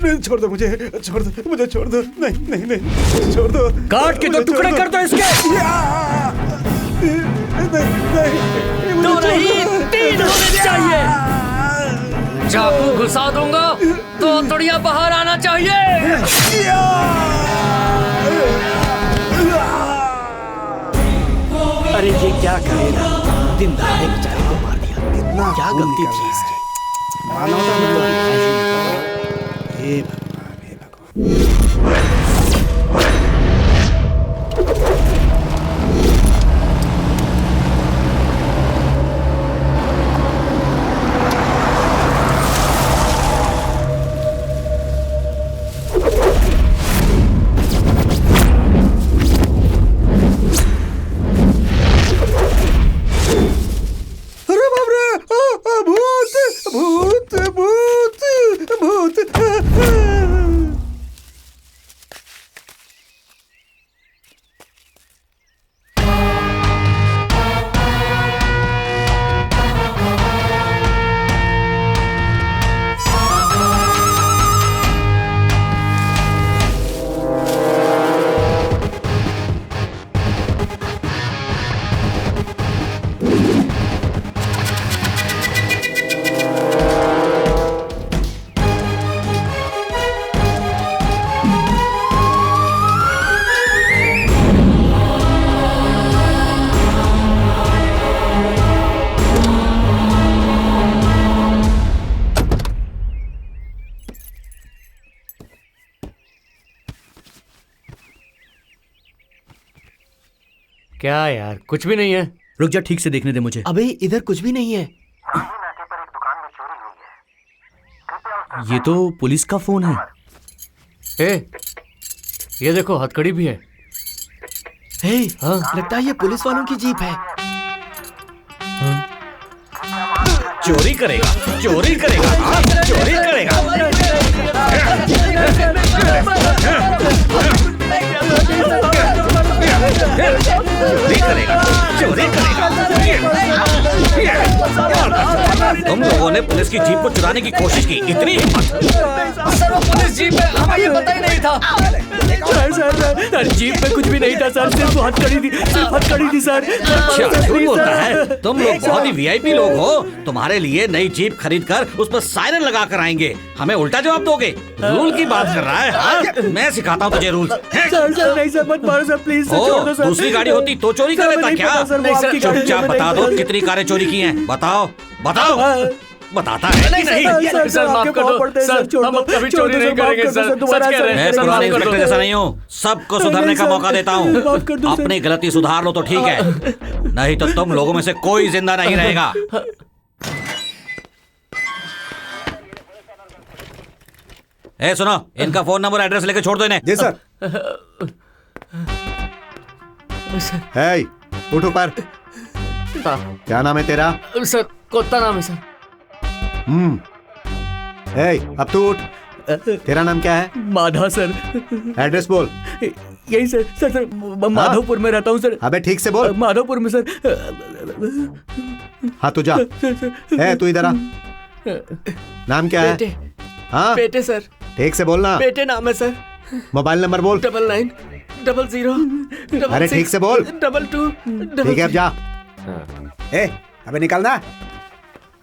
Please छोड़ दो मुझे, छोड़ दो मुझे, छोड़ दो। नहीं नहीं नहीं, छोड़ दो। काट के 2 टुकड़े कर दो इसके। नहीं, 2 नहीं 3 होने चाहिए। चाकू घुसा दूंगा तो तोड़िया बाहर आना चाहिए। अरे ये क्या करेगा, दिन दहाड़े बेचारे को मार दिया। इतना क्या गलती थी इसकी। हे भगवान, हे भगवान। क्या यार, कुछ भी नहीं है। रुक जा, ठीक से देखने दे मुझे। अबे इधर कुछ भी नहीं है। ये तो पुलिस का फोन है। ये देखो हथकड़ी भी है। हे, हाँ? लगता है ये पुलिस वालों की जीप है। चोरी करेगा, चोरी करेगा, हाँ, चोरी करेगा। चोरी करेगा, चोरी करेगा। तुम लोगों ने पुलिस की जीप को चुराने की कोशिश की, इतनी हिम्मत। सर वो पुलिस जीप है, हमें ये पता ही नहीं था। सर जीप में कुछ भी नहीं था सर, सिर्फ हथकड़ी थी, सिर्फ हथकड़ी थी सर। अच्छा, झूठ बोलता है। तुम लोग बहुत ही वीआईपी लोग हो। तुम्हारे लिए नई जीप खरीद कर उस पर सायरन लगा कर आएंगे, हमें उल्टा जवाब दोगे। रूल की बात कर रहा है, हाँ? मैं सिखाता हूँ तुझे रूल। सर नहीं सर, मत मारो सर, प्लीज सर, छोड़ दो सर। दूसरी गाड़ी होती तो चोरी कर लेता क्या? चुपचाप बता दो कितनी कारें चोरी की हैं। बताओ बताओ। बताता है कि नहीं? सर माफ कर दो सर, हम अब कभी चोरी नहीं करेंगे सर, सच कह रहे हैं। मैं पुराने इंस्पेक्टर जैसा नहीं हूँ, सबको सुधरने का मौका देता हूँ। अपनी गलती सुधार लो तो ठीक है, नहीं तो तुम लोगों में से कोई जिंदा नहीं रहेगा। ए सुनो, इनका फोन नंबर एड्रेस लेके छोड़ दो इन्हें। जी सर। है, उठ ऊपर। क्या नाम है तेरा? सर कोत्ता नाम है सर। है, अब तू उठ। तेरा नाम क्या है? माधा सर। एड्रेस बोल। यही सर सर सर माधवपुर में रहता हूँ सर। अबे ठीक से बोल। माधवपुर में सर। हाँ तू जा। है, तू इधर आ। नाम क्या है? बेटे। हाँ बेटे सर। ठीक से बोलना। बेटे नाम है सर। मोबाइल नंबर बोल। 9900 अरे ठीक से बोल। 22 ठीक है अब जा। ए, अबे निकलना।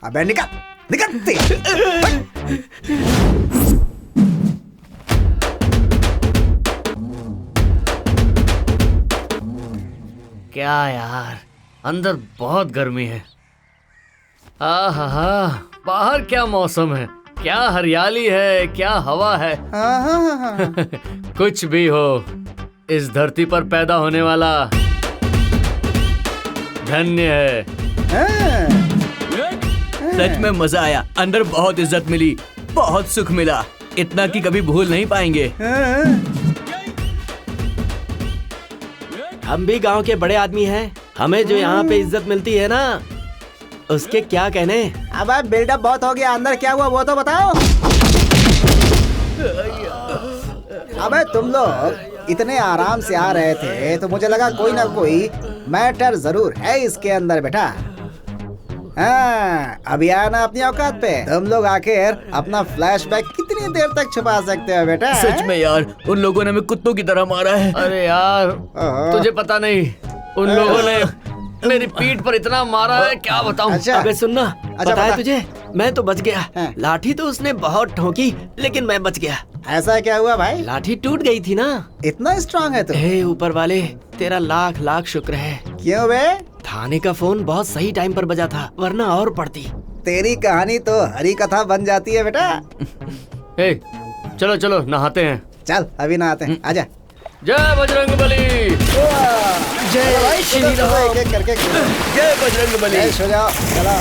अबे निकल निकल। क्या यार, अंदर बहुत गर्मी है। आहा, बाहर क्या मौसम है, क्या हरियाली है, क्या हवा है। कुछ भी हो, इस धरती पर पैदा होने वाला धन्य है। सच में मजा आया, अंदर बहुत इज्जत मिली, बहुत सुख मिला, इतना कि कभी भूल नहीं पाएंगे। हम भी गांव के बड़े आदमी हैं, हमें जो यहाँ पे इज्जत मिलती है ना, उसके क्या कहने। अब बिल्डअप बहुत हो गया, अंदर क्या हुआ वो तो बताओ। अबे तुम लोग इतने आराम से आ रहे थे तो मुझे लगा कोई ना कोई मैटर जरूर है इसके अंदर बेटा। हाँ, अभी आया ना अपनी औकात पे। तुम लोग आखिर अपना फ्लैशबैक कितनी कितनी देर तक छुपा सकते हो बेटा? सच में यार, उन लोगों ने हमें कुत्तों की तरह मारा है। अरे यार, ओहो। तुझे पता नहीं, उन लोगों ने मेरी पीठ पर इतना मारा है, क्या बताऊं। अच्छा। अबे सुनना, अच्छा, पता है बता। तुझे, मैं तो बच गया। हाँ। लाठी तो उसने बहुत ठोकी, लेकिन मैं बच गया। ऐसा क्या हुआ भाई? लाठी टूट गई थी ना। इतना स्ट्रांग है तू? हे ऊपर वाले, तेरा लाख लाख शुक्र है। क्यों बे? थाने का फोन बहुत सही टाइम पर बजा था, वरना और पड़ती। तेरी कहानी तो हरी कथा बन जाती है बेटा। ए, चलो चलो नहाते हैं। चल अभी नहाते हैं, आजा। जय बजरंगबली। जय श्री राम। एक एक करके जय बजरंगबली। जय सो जाओ, चलो।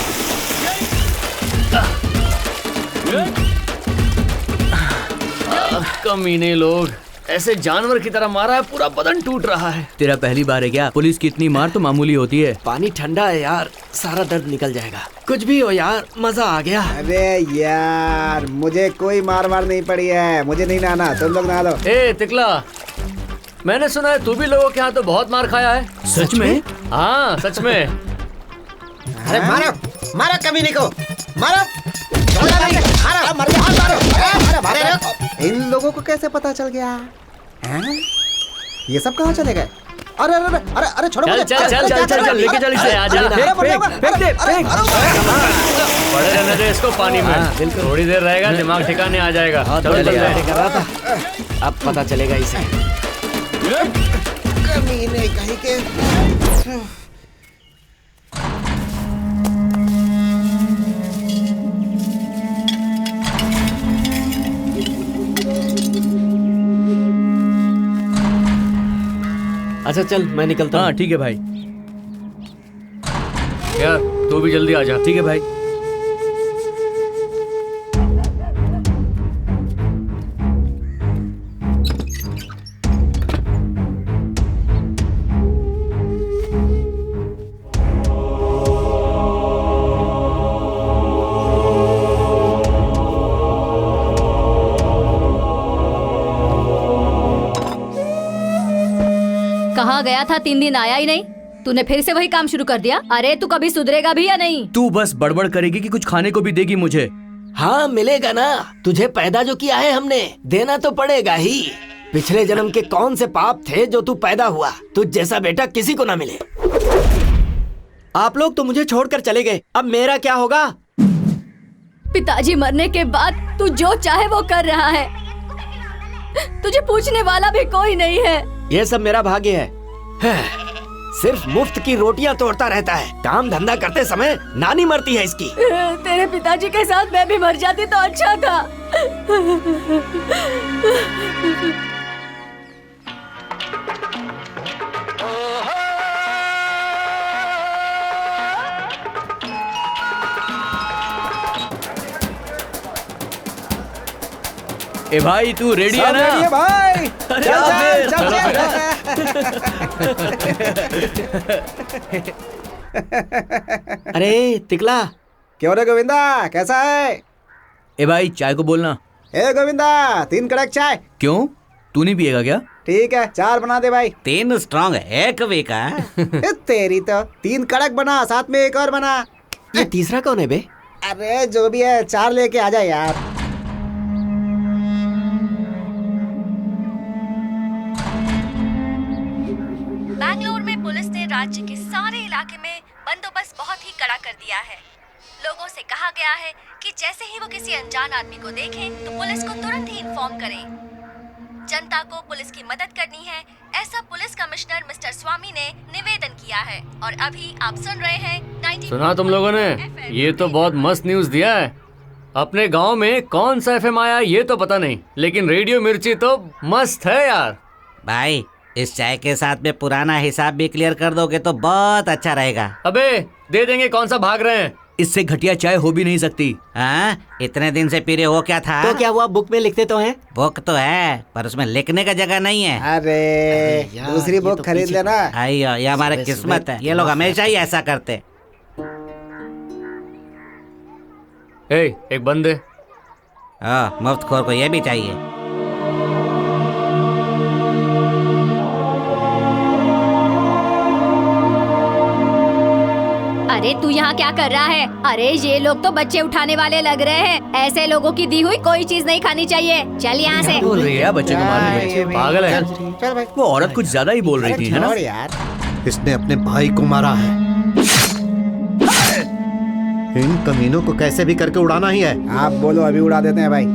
कमीने लोग, ऐसे जानवर की तरह मारा है, पूरा बदन टूट रहा है। तेरा पहली बार है क्या? पुलिस की इतनी मार तो मामूली होती है। पानी ठंडा है यार, सारा दर्द निकल जाएगा। कुछ भी हो यार, मजा आ गया। अरे यार, मुझे कोई मार नहीं पड़ी है, मुझे नहीं नहाना, तुम लोग नहा लो। ए तिकला, मैंने सुना है तू भी लोगों के यहाँ तो बहुत मार खाया है। सच में? हाँ सच में। अरे मारो, मारो कमीने को, मारो, मारो, मारो। इन लोगों को कैसे पता चल गया? हैं? ये सब कहाँ चले गए? अरे अरे अरे अरे अरे छोड़ो चल मुझे। चल अरे, चल अरे, चल क्या चल कर चल रहे लेके हो? चल इसे, आजा। अरे, फेंक दे, फेंक दे। पड़े रहने दे इसको पानी में, थोड़ी देर रहेगा दिमाग ठिकाने आ जाएगा। चलो चल बैठे कर रहा था, अब पता चलेगा इसे। कमीने कहीं के। अच्छा चल, मैं निकलता हूँ। हाँ ठीक है भाई। यार तू भी जल्दी आ जा। ठीक है भाई। कहाँ गया था? 3 दिन आया ही नहीं। तूने फिर से वही काम शुरू कर दिया। अरे तू कभी सुधरेगा भी या नहीं? तू बस बड़बड़ करेगी कि कुछ खाने को भी देगी मुझे। हाँ मिलेगा ना, तुझे पैदा जो किया है हमने, देना तो पड़ेगा ही। पिछले जन्म के कौन से पाप थे जो तू पैदा हुआ? तुझ जैसा बेटा किसी को ना मिले। आप लोग तो मुझे छोड़कर चले गए, अब मेरा क्या होगा? पिताजी मरने के बाद तू जो चाहे वो कर रहा है। तुझे पूछने वाला भी कोई नहीं है। ये सब मेरा भाग्य है। सिर्फ मुफ्त की रोटियां तोड़ता रहता है। काम धंधा करते समय नानी मरती है इसकी। तेरे पिताजी के साथ मैं भी मर जाती तो अच्छा था। ए भाई तू रेडी है सब ना? रेडी है भाई। अरे चल, फिर, चल, चलो चल। अरे तिकला, क्यों रे गोविंदा, कैसा है? ए भाई चाय को बोलना। ए गोविंदा, 3 कड़क चाय। क्यों, तू नहीं पिएगा क्या? ठीक है, 4 बना दे भाई। 3 स्ट्रांग है, 1 वीक है। ए, तेरी तो 3 कड़क बना, साथ में 1 और बना। ये तीसरा कौन है बे? अरे जो भी है, 4 लेके आ जा यार। बैंगलोर में पुलिस ने राज्य के सारे इलाके में बंदोबस्त बहुत ही कड़ा कर दिया है। लोगों से कहा गया है कि जैसे ही वो किसी अनजान आदमी को देखें तो पुलिस को तुरंत ही इन्फॉर्म करें। जनता को पुलिस की मदद करनी है, ऐसा पुलिस कमिश्नर मिस्टर स्वामी ने निवेदन किया है। और अभी आप सुन रहे हैं 90। सुना तुम लोगों ने? ये तो बहुत मस्त न्यूज दिया है। अपने गांव में कौन सा एफएम आया ये तो पता नहीं, लेकिन रेडियो मिर्ची तो मस्त है यार। भाई इस चाय के साथ में पुराना हिसाब भी क्लियर कर दोगे तो बहुत अच्छा रहेगा। अबे दे देंगे, कौन सा भाग रहे हैं। इससे घटिया चाय हो भी नहीं सकती। हाँ, इतने दिन से पी रहे हो, क्या था? तो क्या हुआ, बुक में लिखते तो हैं? बुक तो है, पर उसमें लिखने का जगह नहीं है। अरे यार, दूसरी ये बुक तो खरीद पीछे- लेना। आइयो, ये हमारी सुबह किस्मत सुबह है। ये लोग हमेशा ही ऐसा करते। एक बंदे। हाँ, मुफ्तखोर को ये भी चाहिए। अरे तू यहाँ क्या कर रहा है? अरे ये लोग तो बच्चे उठाने वाले लग रहे हैं। ऐसे लोगों की दी हुई कोई चीज नहीं खानी चाहिए। चल यहाँ से। बोल रही है बच्चे को मारने में? पागल है। चल भाई। वो औरत कुछ ज्यादा ही बोल रही थी, है ना? छोड़ यार। इसने अपने भाई को मारा है। इन कमीनों को कैसे भी करके उड़ाना ही है। आप बोलो, अभी उड़ा देते हैं भाई।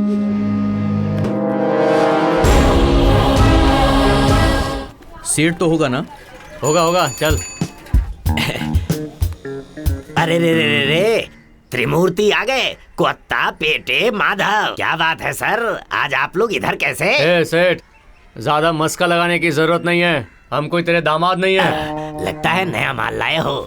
सीट तो होगा ना? होगा होगा, चल। अरे रे रे रे रे, त्रिमूर्ति आ गए। कुत्ता पेटे माधव, क्या बात है सर, आज आप लोग इधर कैसे? ए सेठ, ज्यादा मस्का लगाने की जरूरत नहीं है। हम कोई तेरे दामाद नहीं है। लगता है नया माल लाए हो।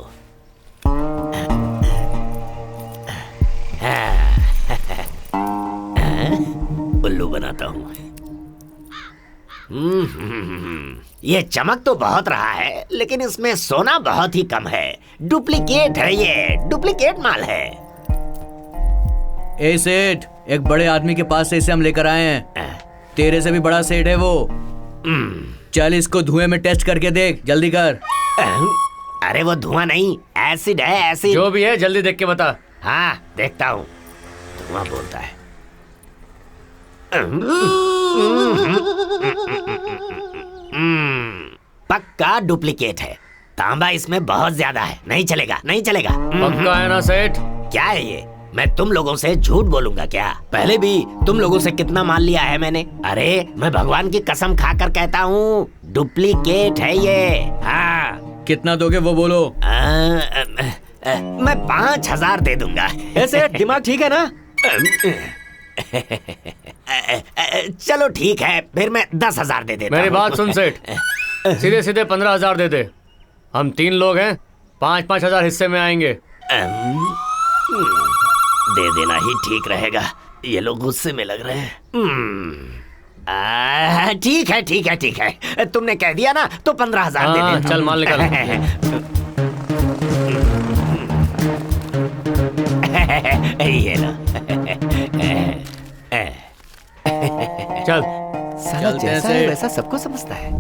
उल्लू बनाता हूँ। ये चमक तो बहुत रहा है, लेकिन इसमें सोना बहुत ही कम है। डुप्लीकेट है, ये डुप्लीकेट माल है। ए सेठ, एक बड़े आदमी के पास से इसे हम लेकर आए हैं। तेरे से भी बड़ा सेठ है वो। चल इसको धुएं में टेस्ट करके देख, जल्दी कर। अरे वो धुआं नहीं, एसिड है, एसिड। जो भी है जल्दी देख के बता। हाँ देखता हूँ। धुआं बोलता है। पक्का डुप्लीकेट है। तांबा इसमें बहुत ज्यादा है, नहीं चलेगा, नहीं चलेगा। पक्का है ना सेठ? क्या है ये? मैं तुम लोगों से झूठ बोलूंगा क्या? पहले भी तुम लोगों से कितना माल लिया है मैंने। अरे मैं भगवान की कसम खाकर कहता हूँ, डुप्लीकेट है ये। हाँ। कितना दोगे वो बोलो। मैं 5,000 दे दूंगा। ऐसे दिमाग ठीक है ना? चलो ठीक है, फिर मैं 10,000 दे देता हूँ। मेरी बात सुन सेठ, सीधे सीधे 15,000 दे दे। हम 3 लोग हैं, 5-5 हजार हिस्से में आएंगे। दे देना ही ठीक रहेगा। ये लोग गुस्से में लग रहे हैं। ठीक है ठीक है ठीक है, तुमने कह दिया ना तो 15,000 दे देता। चल माल निकाल। ये लो। चल साला जैसा है वैसा सबको समझता है।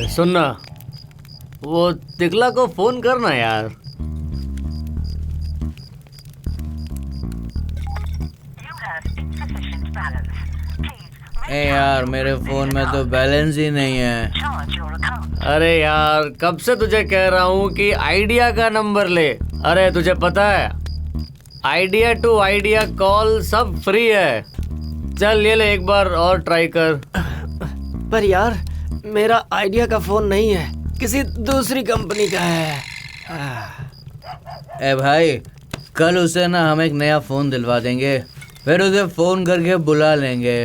सुनना, वो तिकला को फोन करना यार। ए यार, मेरे फोन में तो बैलेंस ही नहीं है। अरे यार, कब से तुझे कह रहा हूँ कि आइडिया का नंबर ले। अरे तुझे पता है, आइडिया टू आइडिया कॉल सब फ्री है। चल ये ले, एक बार और ट्राई कर। पर यार मेरा आइडिया का फोन नहीं है, किसी दूसरी कंपनी का है। ए भाई, कल उसे ना हम एक नया फोन दिलवा देंगे, फिर उसे फोन करके बुला लेंगे।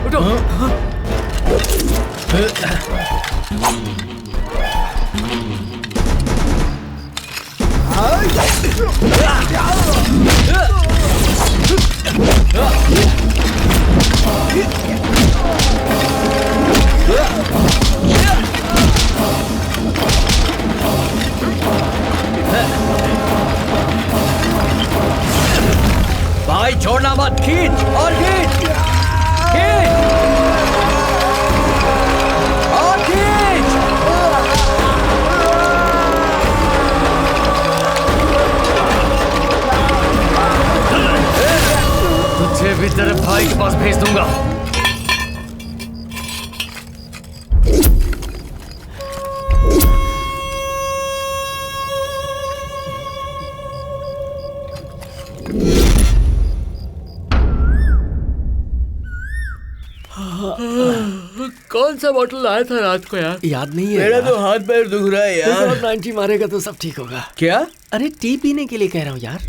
उठो। भाई छोड़ना मत, खींच और खींच, खींच और खींच। तुझे भी तेरे भाई के पास भेज दूंगा। कौन सा बॉटल लाया था रात को यार? याद नहीं है। मेरा तो हाथ पैर दुख रहा है यार। 90 मारेगा तो सब ठीक होगा। क्या? अरे टी पीने के लिए कह रहा हूँ यार।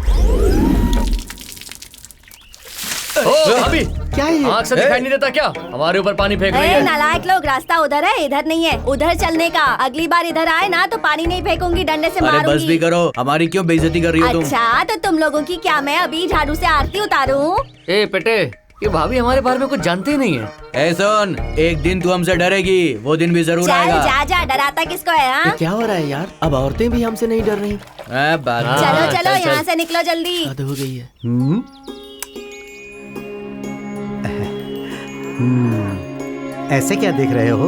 ओ भाभी, क्या है ये? आँख से दिखाई नहीं देता क्या? हमारे ऊपर पानी फेंक रही ए, है। नालायक लोग, रास्ता उधर है, इधर नहीं है। उधर चलने का। अगली बार इधर आए ना तो पानी नहीं फेंकूंगी, डंडे से अरे बस भी मारूंगी। करो, हमारी क्यों बेइज्जती कर रही हो तुम? अच्छा, तो तुम लोगों की क्या मैं अभी झाड़ू से आरती उतारूं? ए पेटे, ये भाभी हमारे बारे में कुछ जानते ही नहीं है। ए सुन, एक दिन तू हमसे डरेगी, वो दिन भी जरूर चल आएगा। जा जा, डराता किसको है? हाँ? क्या हो रहा है यार? अब औरतें भी हमसे नहीं डर रही। बात हाँ, चलो चलो, चल, यहाँ चल। से निकलो जल्दी। हद हो गई है। ऐसे क्या देख रहे हो?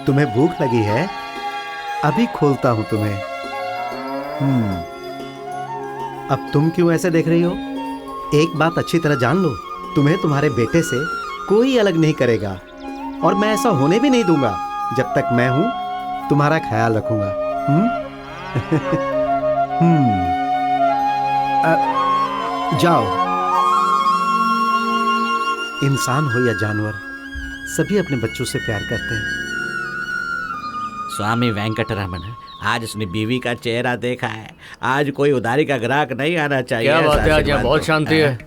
तुम्हें भूख लगी है? अभी खोलता हूं तुम्हें। अब तुम क्यों ऐसे देख रही हो? एक बात अच्छी तरह जान लो, तुम्हें तुम्हारे बेटे से कोई अलग नहीं करेगा, और मैं ऐसा होने भी नहीं दूंगा। जब तक मैं हूं तुम्हारा ख्याल रखूंगा। जाओ। इंसान हो या जानवर, सभी अपने बच्चों से प्यार करते हैं। स्वामी वेंकटरमण, आज उसने बीवी का चेहरा देखा है। आज कोई उधारी का ग्राहक नहीं आना चाहिए। क्या बात है, ऐसा आज यहाँ आशीर्वाद बहुत दो। शांति है।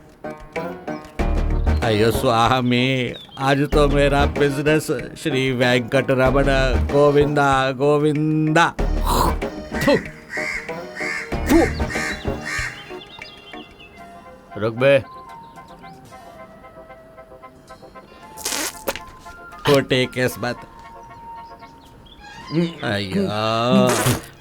अयो स्वामी, आज तो मेरा बिजनेस श्री वेंकटरमण गोविंदा गोविंदा। रुक बे। खोटे किस्मत। अयो,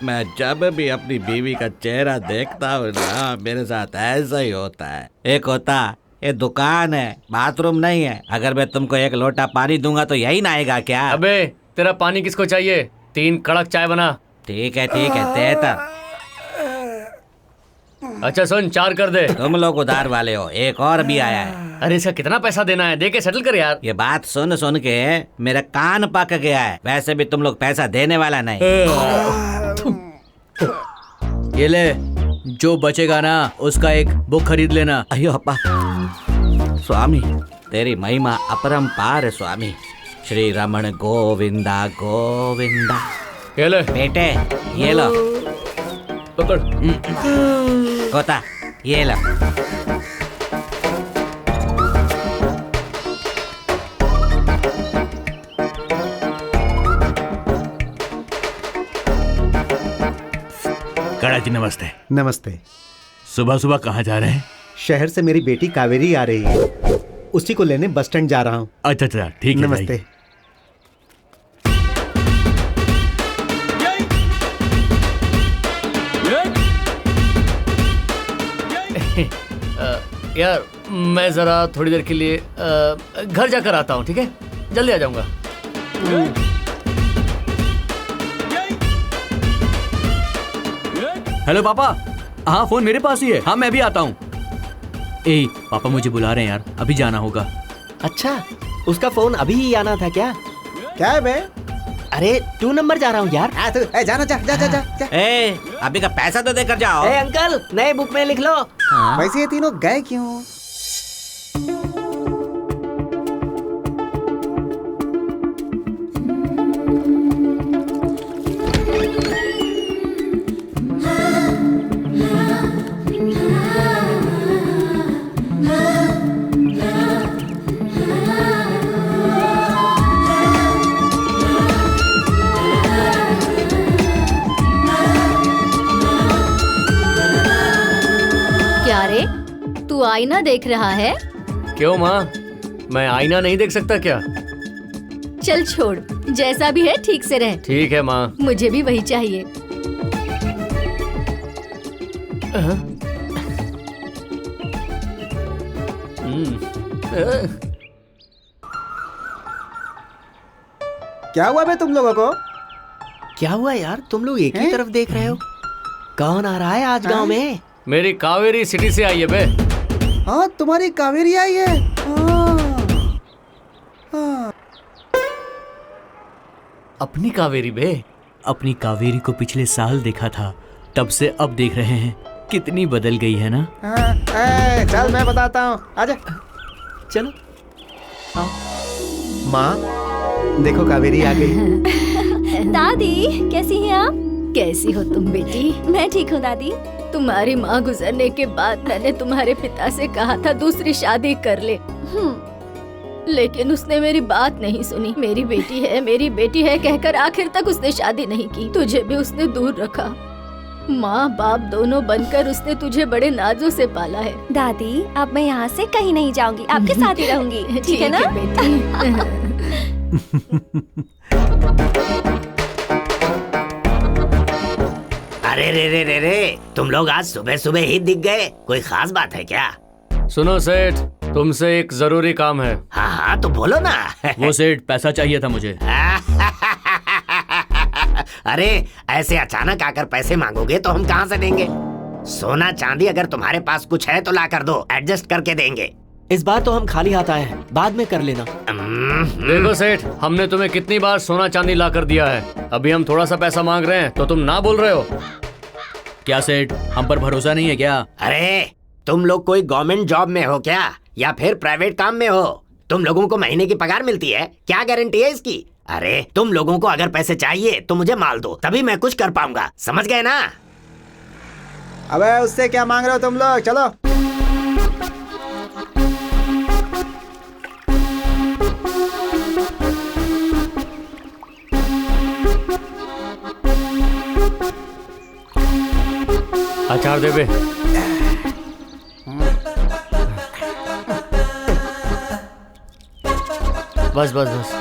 मैं जब भी अपनी बीवी का चेहरा देखता हूँ ना, मेरे साथ ऐसा ही होता है। एक होता, ये दुकान है, बाथरूम नहीं है। अगर मैं तुमको एक लोटा पानी दूंगा तो यही ना आएगा क्या? अबे तेरा पानी किसको चाहिए? 3 कड़क चाय बना। ठीक है देता। अच्छा सुन, 4 कर दे। तुम लोग उधार वाले हो, एक और भी आया है। अरे इसका कितना पैसा देना है? दे के सेटल कर यार। ये बात सुन सुन के मेरा कान पक गया है। वैसे भी तुम लोग पैसा देने वाला नहीं। ये ले, जो बचेगा ना उसका एक बुक खरीद लेना। अयो अप्पा, स्वामी तेरी महिमा अपरंपार है स्वामी। श्री रमण गोविंदा गोविंदा। ये ले, बेटे ये लो। पकड़। गोता ये लो। काड़ा जी नमस्ते। नमस्ते। सुबह सुबह कहाँ जा रहे हैं? शहर से मेरी बेटी कावेरी आ रही है, उसी को लेने बस स्टैंड जा रहा हूँ। अच्छा अच्छा, ठीक है। नमस्ते। यार मैं जरा थोड़ी देर के लिए घर जाकर आता हूँ, ठीक है? जल्दी आ जाऊंगा। हेलो पापा। हाँ, फोन मेरे पास ही है। हाँ, मैं भी आता हूँ। ए पापा मुझे बुला रहे हैं यार, अभी जाना होगा। अच्छा, उसका फोन अभी ही आना था क्या? क्या है बे? अरे 2 नंबर जा रहा हूँ यार। जाना, जा जा जा जा, जा। ए, अभी का पैसा तो देकर जाओ। ए अंकल, नए बुक में लिख लो। वैसे ये तीनों गए क्यों? क्या रे, तू आईना देख रहा है? क्यों माँ, मैं आईना नहीं देख सकता क्या? चल छोड़, जैसा भी है ठीक से रह। ठीक है माँ। मुझे भी वही चाहिए। क्या हुआ बे तुम लोगों को? क्या हुआ यार, तुम लोग एक ही तरफ देख रहे हो? कौन आ रहा है आज गांव में? मेरी कावेरी सिटी से आई है बे। हाँ, तुम्हारी कावेरी आई है। हाँ। अपनी कावेरी बे? अपनी कावेरी को पिछले साल देखा था, तब से अब देख रहे हैं। कितनी बदल गई है ना। चल मैं बताता हूँ, आजा। चलो। माँ देखो, कावेरी आ गई। दादी कैसी हैं आप? कैसी हो तुम बेटी? मैं ठीक हूँ दादी। तुम्हारी माँ गुजरने के बाद मैंने तुम्हारे पिता से कहा था दूसरी शादी कर ले, लेकिन उसने मेरी बात नहीं सुनी। मेरी बेटी है कहकर आखिर तक उसने शादी नहीं की। तुझे भी उसने दूर रखा। माँ बाप दोनों बनकर उसने तुझे बड़े नाजों से पाला है। दादी, अब मैं यहाँ से कहीं नहीं जाऊंगी, आपके साथ ही रहूंगी। ठीक है ना बेटी? अरे रे, तुम लोग आज सुबह सुबह ही दिख गए, कोई खास बात है क्या? सुनो सेठ, तुमसे एक जरूरी काम है। हाँ तो बोलो ना। वो सेठ, पैसा चाहिए था मुझे। अरे ऐसे अचानक आकर पैसे मांगोगे तो हम कहाँ से देंगे? सोना चांदी अगर तुम्हारे पास कुछ है तो ला कर दो, एडजस्ट करके देंगे। इस बार तो हम खाली हाथ आए हैं, बाद में कर लेना। देखो सेठ, हमने तुम्हें कितनी बार सोना चांदी ला कर दिया है, अभी हम थोड़ा सा पैसा मांग रहे हैं तो तुम ना बोल रहे हो। क्या सेठ, हम पर भरोसा नहीं है क्या? अरे तुम लोग कोई गवर्नमेंट जॉब में हो क्या, या फिर प्राइवेट काम में हो? तुम लोगों को महीने की पगार मिलती है, क्या गारंटी है इसकी? अरे तुम लोगों को अगर पैसे चाहिए तो मुझे माल दो, तभी मैं कुछ कर पाऊंगा, समझ गए ना? अबे उससे क्या मांग रहे हो तुम लोग, चलो। अचार दे बे। बस बस बस।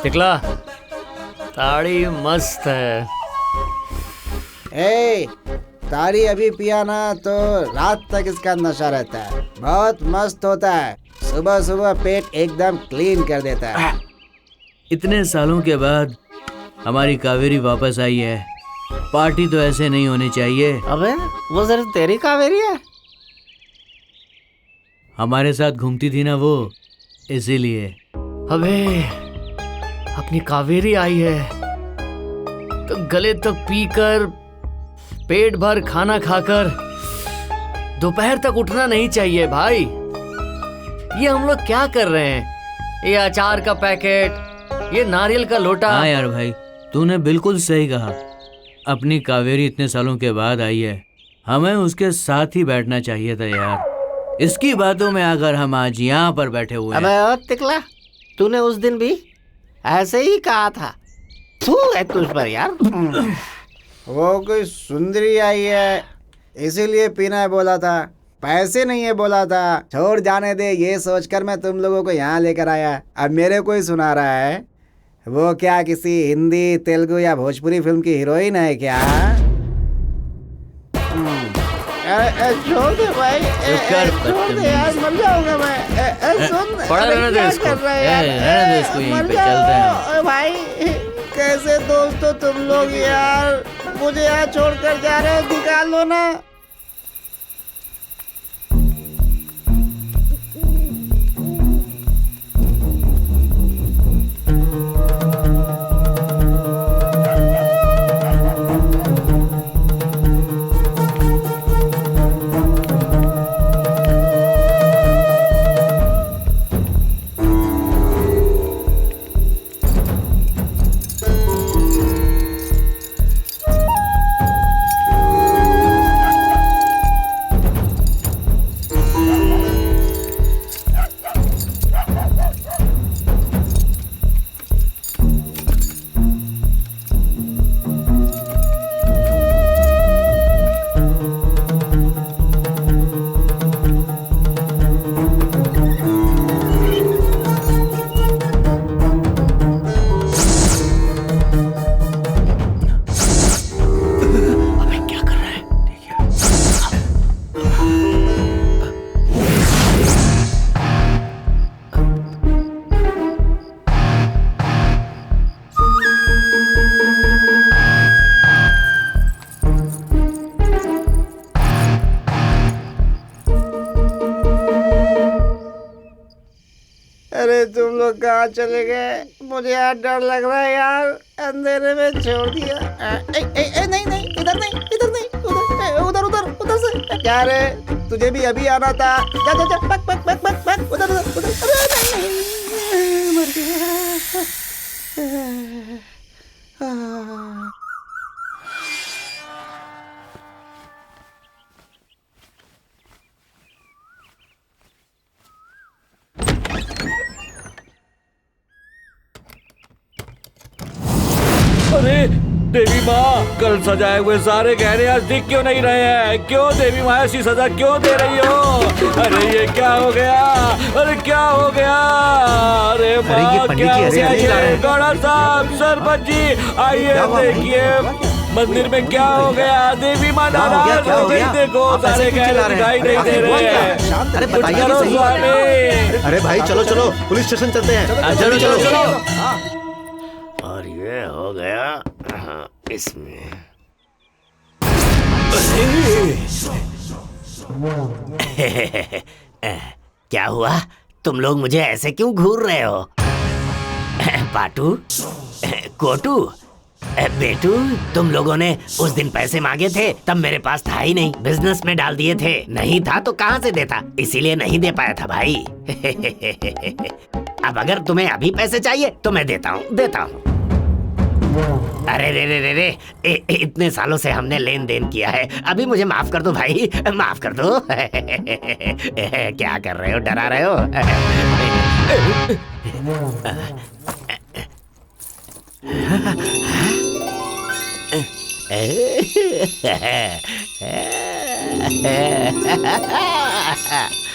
टिकला, ताड़ी मस्त है। ताड़ी अभी पिया ना तो रात तक इसका नशा रहता है, बहुत मस्त होता है। सुबह सुबह पेट एकदम क्लीन कर देता है। इतने सालों के बाद हमारी कावेरी वापस आई है, पार्टी तो ऐसे नहीं होनी चाहिए। अबे वो सिर्फ तेरी कावेरी है? हमारे साथ घूमती थी ना वो, इसीलिए। अबे अपनी कावेरी आई है तो गले तक पीकर, पेट भर खाना खाकर दोपहर तक उठना नहीं चाहिए भाई। ये हम लोग क्या कर रहे हैं? ये अचार का पैकेट, ये नारियल का लोटा। हाँ यार भाई, तूने बिल्कुल सही कहा। अपनी कावेरी इतने सालों के बाद आई है, हमें उसके साथ ही बैठना चाहिए था यार। इसकी बातों में आकर हम आज यहाँ पर बैठे हुए हैं। अबे टिकला, तूने उस दिन भी ऐसे ही कहा था। तू है तुझ पर यार। वो कोई सुंदरी आई है इसीलिए पीना है बोला था, पैसे नहीं है बोला था। छोड़ जाने दे, ये सोचकर मैं तुम लोगों को यहाँ लेकर आया। अब मेरे को ही सुना रहा है। वो क्या किसी हिंदी, तेलुगु या भोजपुरी फिल्म की हीरोइन है क्या? छोड़ दे भाई, छोड़ दे यार, मर जाऊंगा मैं। सुन, पड़ा रहने दे इसको, रहने दे इसको, यहीं पे चलते हैं भाई। कैसे दोस्त हो तुम लोग यार, मुझे यहाँ छोड़कर जा रहे हो, निकाल लो ना। अरे तुम लोग कहाँ चले गए? मुझे यार डर लग रहा है यार, अंधेरे में छोड़ दिया। नहीं नहीं, इधर नहीं, इधर नहीं, उधर उधर उधर से। क्या रे, तुझे भी अभी आना था? जा जा जा, पक पक पक पक पक, उधर उधर उधर। अरे नहीं, मर गया। अरे देवी माँ, कल सजाए हुए सारे गहने आज दिख क्यों नहीं रहे हैं? क्यों देवी माँ ऐसी सजा क्यों दे रही हो? अरे ये क्या हो गया? अरे क्या हो गया? अरे माँ क्या हो गया ये? गौड़ा साहब, सरपंच जी, आइए देखिए मंदिर में क्या हो गया? देवी माँ नाराज हो गई, देखो सारे गहने दिखाई नहीं दे रहे हैं। अरे कुछ बताइए करो तो सही। स्वामी। अरे भाई चलो चलो पुलिस स्टेशन चलते हैं। चलो चलो चलो। और ये हो गया इसमें। क्या हुआ? तुम लोग मुझे ऐसे क्यों घूर रहे हो? पाटू, कोटू, बेटू, तुम लोगों ने उस दिन पैसे मांगे थे, तब मेरे पास था ही नहीं, बिजनेस में डाल दिए थे। नहीं था तो कहाँ से देता, इसीलिए नहीं दे पाया था भाई। अब अगर तुम्हें अभी पैसे चाहिए तो मैं देता हूँ। अरे रे रे रे रे, इतने सालों से हमने लेन देन किया है, अभी मुझे माफ कर दो भाई, माफ कर दो। क्या कर रहे हो, डरा रहे हो?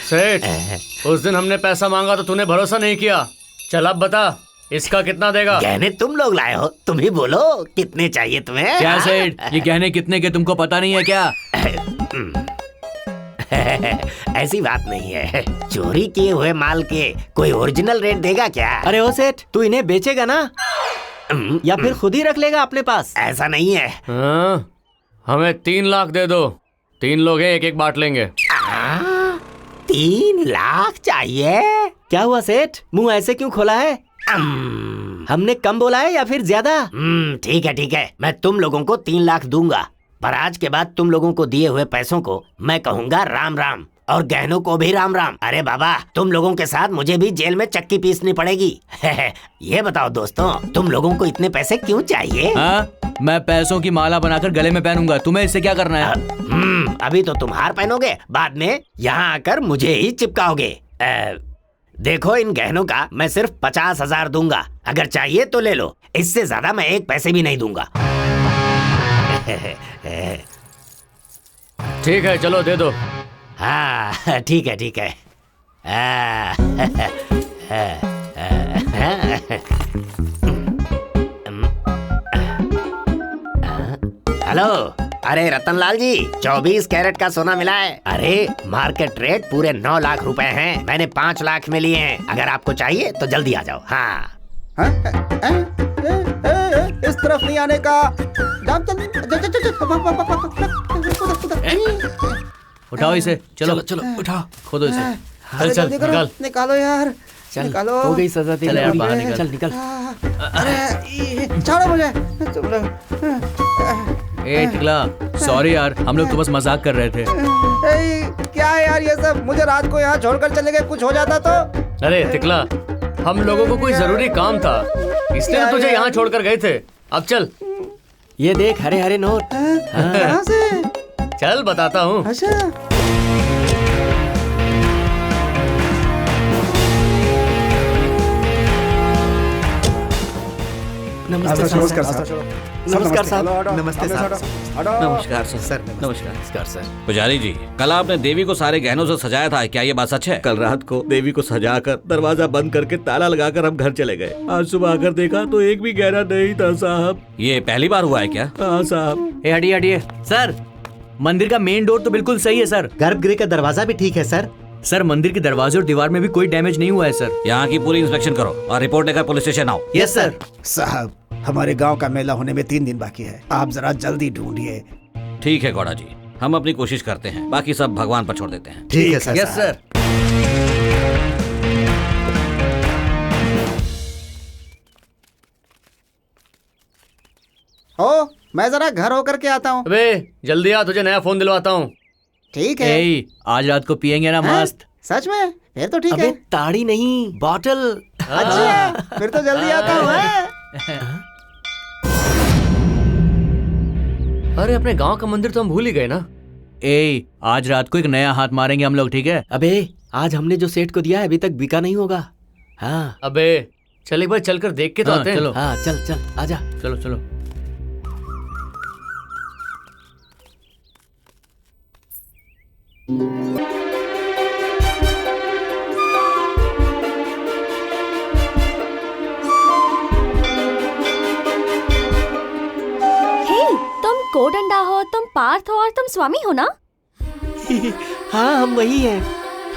सेठ, उस दिन हमने पैसा मांगा तो तूने भरोसा नहीं किया। चल अब बता, इसका कितना देगा? गहने तुम लोग लाए हो, तुम ही बोलो कितने चाहिए तुम्हें? क्या सेठ, ये गहने कितने के तुमको पता नहीं है क्या? ऐसी बात नहीं है, चोरी किए हुए माल के कोई ओरिजिनल रेट देगा क्या? अरे ओ सेठ, तू इन्हें बेचेगा ना या फिर खुद ही रख लेगा अपने पास? ऐसा नहीं है। हाँ, हमें 3 लाख दे दो, 3 लोग हैं, एक बांट लेंगे। 3 लाख चाहिए? क्या हुआ सेठ, मुंह ऐसे क्यों खोला है? हमने कम बोला है या फिर ज्यादा? ठीक है, मैं तुम लोगों को 3 लाख दूंगा, पर आज के बाद तुम लोगों को दिए हुए पैसों को मैं कहूँगा राम राम, और गहनों को भी राम राम। अरे बाबा, तुम लोगों के साथ मुझे भी जेल में चक्की पीसनी पड़ेगी। ये बताओ दोस्तों, तुम लोगों को इतने पैसे क्यों चाहिए? हाँ, मैं पैसों की माला बनाकर गले में पहनूंगा, तुम्हें इससे क्या करना है? अभी तो तुम हार पहनोगे, बाद में यहाँ आकर मुझे ही चिपकाओगे। देखो, इन गहनों का मैं सिर्फ 50,000 दूंगा, अगर चाहिए तो ले लो, इससे ज्यादा मैं एक पैसे भी नहीं दूंगा। ठीक है, चलो दे दो। हाँ ठीक है। हेलो, अरे रतनलाल जी, 24 कैरेट का सोना मिला है। अरे मार्केट रेट पूरे 9 लाख रुपए हैं, मैंने 5 लाख में लिए हैं, अगर आपको चाहिए तो जल्दी आ जाओ। हाँ इस तरफ नहीं आने का। उठाओ इसे, चलो चलो उठाओ। खोदो इसे। चल चल निकाल। निकालो यार, चल, निकालो। हो गई सजा तेरी। चल यार, बाहर निकल। चल निकल। अरे छोड़ो मुझे तुम लोग। ए टिकला, सॉरी यार, हम लोग तो बस मजाक कर रहे थे। क्या है यार ये सब, मुझे रात को यहाँ छोड़कर चले गए, कुछ हो जाता तो? अरे टिकला, हम लोगों को कोई जरूरी काम था, इसलिए तो तुझे यहाँ छोड़कर गए थे। अब चल। ये देख, हरे हरे नोट। कहाँ से? चल बताता हूँ। अच्छा, नमस्कार साहब। नमस्कार साहब। नमस्ते साहब। नमस्कार सर नमस्कार सर। पुजारी जी, कल आपने देवी को सारे गहनों से सजाया था, क्या ये बात सच है? कल रात को देवी को सजाकर दरवाजा बंद करके ताला लगाकर हम घर चले गए। आज सुबह आकर देखा तो एक भी गहना नहीं था साहब। ये पहली बार हुआ है क्या? हाँ साहब। ए हटिए सर, मंदिर का मेन डोर तो बिल्कुल सही है सर। गर्भगृह का दरवाजा भी ठीक है सर। सर, मंदिर के दरवाजे और दीवार में भी कोई डैमेज नहीं हुआ है सर। यहाँ की पूरी इंस्पेक्शन करो और रिपोर्ट लेकर पुलिस स्टेशन आओ। Yes sir. साहब, हमारे गांव का मेला होने में 3 दिन बाकी है, आप जरा जल्दी ढूंढिए। ठीक है गौड़ा जी, हम अपनी कोशिश करते हैं, बाकी सब भगवान पर छोड़ देते हैं। ठीक है सर। Yes sir. ओ, मैं जरा घर होकर के आता हूँ। अबे जल्दी आ, तुझे नया फोन दिलवाता हूँ। ठीक है। ए, आज रात को पियेंगे ना मस्त। सच में? फिर तो ठीक है। ताड़ी नहीं, बॉटल। अच्छा, फिर तो जल्दी आता हूँ। अरे अपने गांव का मंदिर तो हम भूल ही गए ना। ए, आज रात को एक नया हाथ मारेंगे हम लोग, ठीक है? अबे आज हमने जो सेठ को दिया है अभी तक बिका नहीं होगा। हाँ अबे चल एक बार चलकर देख के तो हाँ, आते हैं। चलो। हाँ, चल आजा। चलो चलो। हे, तुम कोडंडा हो, तुम पार्थ हो और तुम स्वामी हो ना? हाँ हम वही हैं।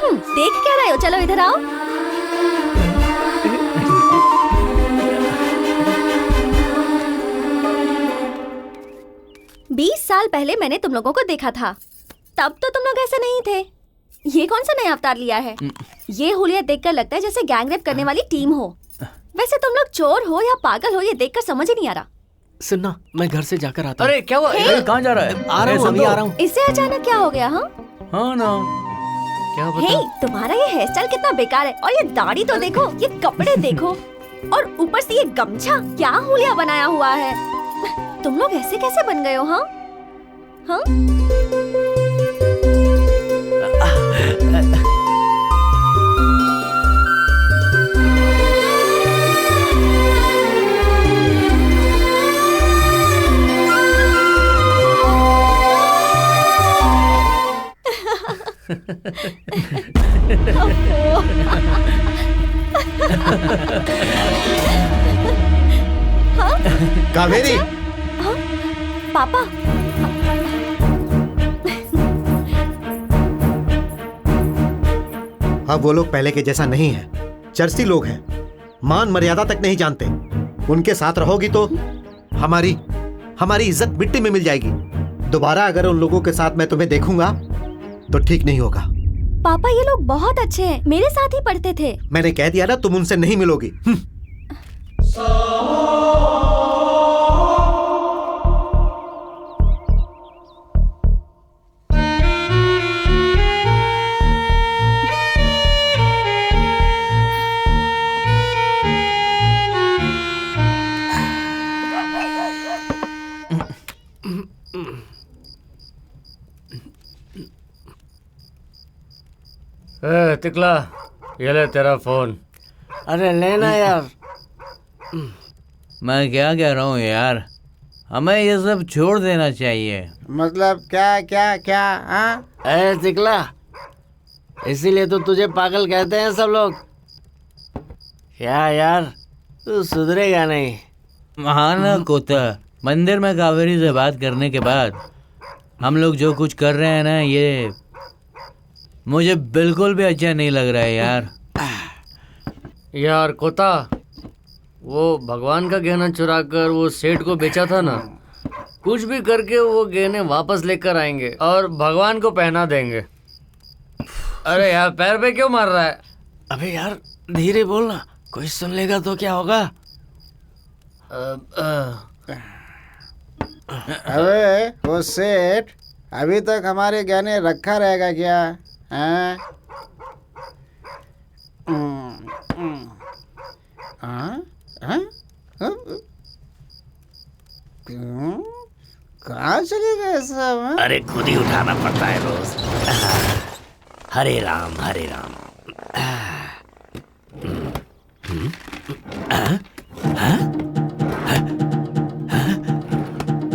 देख क्या रहे हो? चलो इधर आओ। बीस साल पहले मैंने तुम लोगों को देखा था, तब तो तुम लोग ऐसे नहीं थे। ये कौन सा नया अवतार लिया है? ये हुलिया देखकर लगता है जैसे गैंगरेप करने वाली टीम हो। वैसे तुम लोग चोर हो या पागल हो, ये देखकर समझ ही नहीं आ रहा। सुनना, मैं घर से जाकर आता हूँ। अरे क्या हुआ? कहाँ जा रहा है? आ रहा हूँ, अभी आ रहा हूँ। इससे अचानक क्या हो गया? हाँ हाँ ना, क्या हे, तुम्हारा ये हेयर स्टाइल कितना बेकार है, और ये दाढ़ी तो देखो, ये कपड़े देखो, और ऊपर से ये गमछा, क्या हुलिया बनाया हुआ है। तुम लोग ऐसे कैसे बन गए हो? हाँ हाँ। कावेरी, हाँ? पापा, अब वो लोग पहले के जैसा नहीं है। चर्सी लोग हैं, मान मर्यादा तक नहीं जानते। उनके साथ रहोगी तो हमारी इज्जत मिट्टी में मिल जाएगी। दोबारा अगर उन लोगों के साथ मैं तुम्हें देखूंगा तो ठीक नहीं होगा। पापा ये लोग बहुत अच्छे हैं, मेरे साथ ही पढ़ते थे। मैंने कह दिया ना, तुम उनसे नहीं मिलोगी। तिकला, ये ले तेरा फोन। अरे लेना यार। मैं क्या कह रहा हूँ यार, हमें ये सब छोड़ देना चाहिए। मतलब क्या क्या क्या? हाँ अरे तिकला, इसीलिए तो तुझे पागल कहते हैं सब लोग। क्या यार, तू सुधरेगा नहीं। हाँ ना कोता, मंदिर में कावेरी से बात करने के बाद हम लोग जो कुछ कर रहे हैं ना, ये मुझे बिल्कुल भी अच्छा नहीं लग रहा है यार। यार कोता, वो भगवान का गहना चुरा कर वो सेठ को बेचा था ना, कुछ भी करके वो गहने वापस लेकर आएंगे और भगवान को पहना देंगे। अरे यार, पैर पे क्यों मार रहा है? अबे यार धीरे बोलना, कोई सुन लेगा तो क्या होगा? अबे वो सेठ अभी तक हमारे गहने रखा रहेगा क्या? हाँ? हाँ? हाँ? क्यों? कहाँ चले गए सब? हाँ? अरे खुद ही उठाना पड़ता है रोज। हरे राम हरे राम।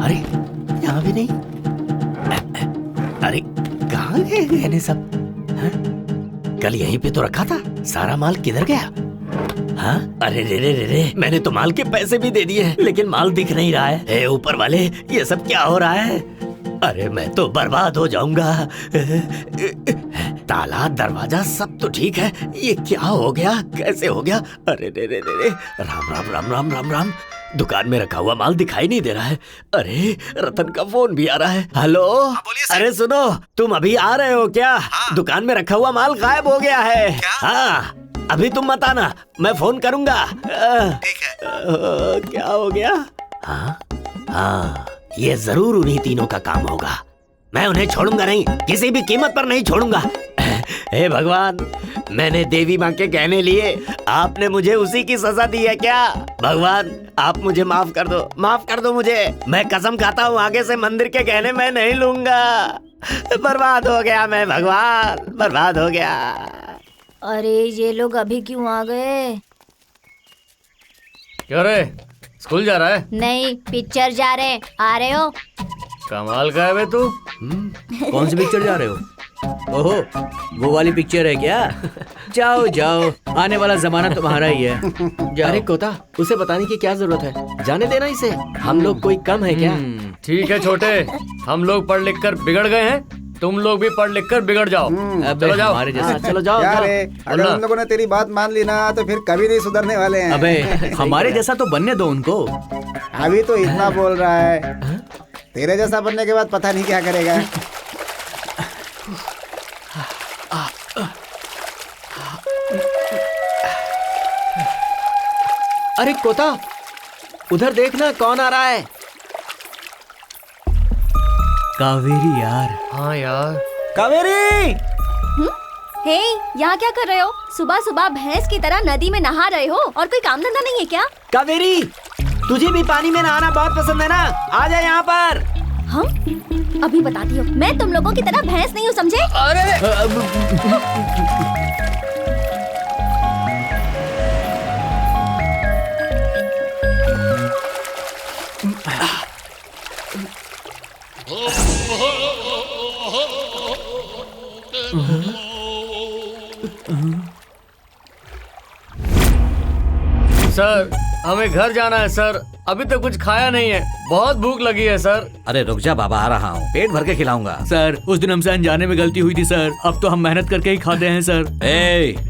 अरे यहाँ भी नहीं। अरे कहाँ गए गहने सब? कल यहीं पे तो रखा था, सारा माल किधर गया? हाँ? अरे रे रे रे रे, मैंने तो माल के पैसे भी दे दिए, लेकिन माल दिख नहीं रहा है। हे ऊपर वाले, ये सब क्या हो रहा है? अरे मैं तो बर्बाद हो जाऊंगा। ताला दरवाजा सब तो ठीक है, ये क्या हो गया? कैसे हो गया? अरे रे रे रे रे, राम राम राम राम राम राम। दुकान में रखा हुआ माल दिखाई नहीं दे रहा है। अरे रतन का फोन भी आ रहा है। हेलो, अरे सुनो, तुम अभी आ रहे हो क्या? दुकान में रखा हुआ माल गायब हो गया है। हाँ, अभी तुम मत आना, मैं फोन करूंगा। ठीक है। क्या हो गया? हाँ हाँ, ये जरूर उन्हीं तीनों का काम होगा। मैं उन्हें छोड़ूंगा नहीं, किसी भी कीमत पर नहीं छोड़ूंगा। हे भगवान, मैंने देवी माँ के गहने लिए, आपने मुझे उसी की सजा दी है क्या? भगवान आप मुझे माफ कर दो मुझे। मैं कसम खाता हूँ आगे से मंदिर के गहने मैं नहीं लूंगा। बर्बाद हो गया मैं, भगवान बर्बाद हो गया। अरे ये लोग अभी क्यों आ गए? क्यों रे, स्कूल जा रहा है? नहीं, पिक्चर जा रहे। आ रहे हो? कमाल का है बे तू। कौन सी पिक्चर जा रहे हो? ओहो, वो वाली पिक्चर है क्या? जाओ जाओ, आने वाला जमाना तुम्हारा ही है। जाओ। अरे कोता, उसे बताने की क्या जरूरत है, जाने देना इसे। हम लोग कोई कम है क्या? ठीक है छोटे, हम लोग पढ़ लिख कर बिगड़ गए हैं, तुम लोग भी पढ़ लिख कर बिगड़ जाओ। चलो जाओ। हमारे जैसे। चलो जाओ। यार अगर हम लोगों ने तेरी बात मान ली ना तो फिर कभी नहीं सुधरने वाले हैं। अबे हमारे जैसा तो बनने दो उनको। अभी तो इतना बोल रहा है, तेरे जैसा बनने के बाद पता नहीं क्या करेगा। अरे कोता, उधर देखना कौन आ रहा है। कावेरी यार। हाँ यार। कावेरी, हे, यहाँ क्या कर रहे हो? सुबह सुबह भैंस की तरह नदी में नहा रहे हो और कोई काम धंधा नहीं है क्या? कावेरी, तुझे भी पानी में नहाना बहुत पसंद है ना? आ जा यहाँ पर। हम अभी बताती हूँ, मैं तुम लोगों की तरह भैंस नहीं हूँ, समझे? सर हमें घर जाना है सर, अभी तक कुछ खाया नहीं है, बहुत भूख लगी है सर। अरे रुक जा बाबा, आ रहा हूँ, पेट भर के खिलाऊंगा। सर उस दिन हमसे अनजाने में गलती हुई थी सर, अब तो हम मेहनत करके ही खाते हैं सर।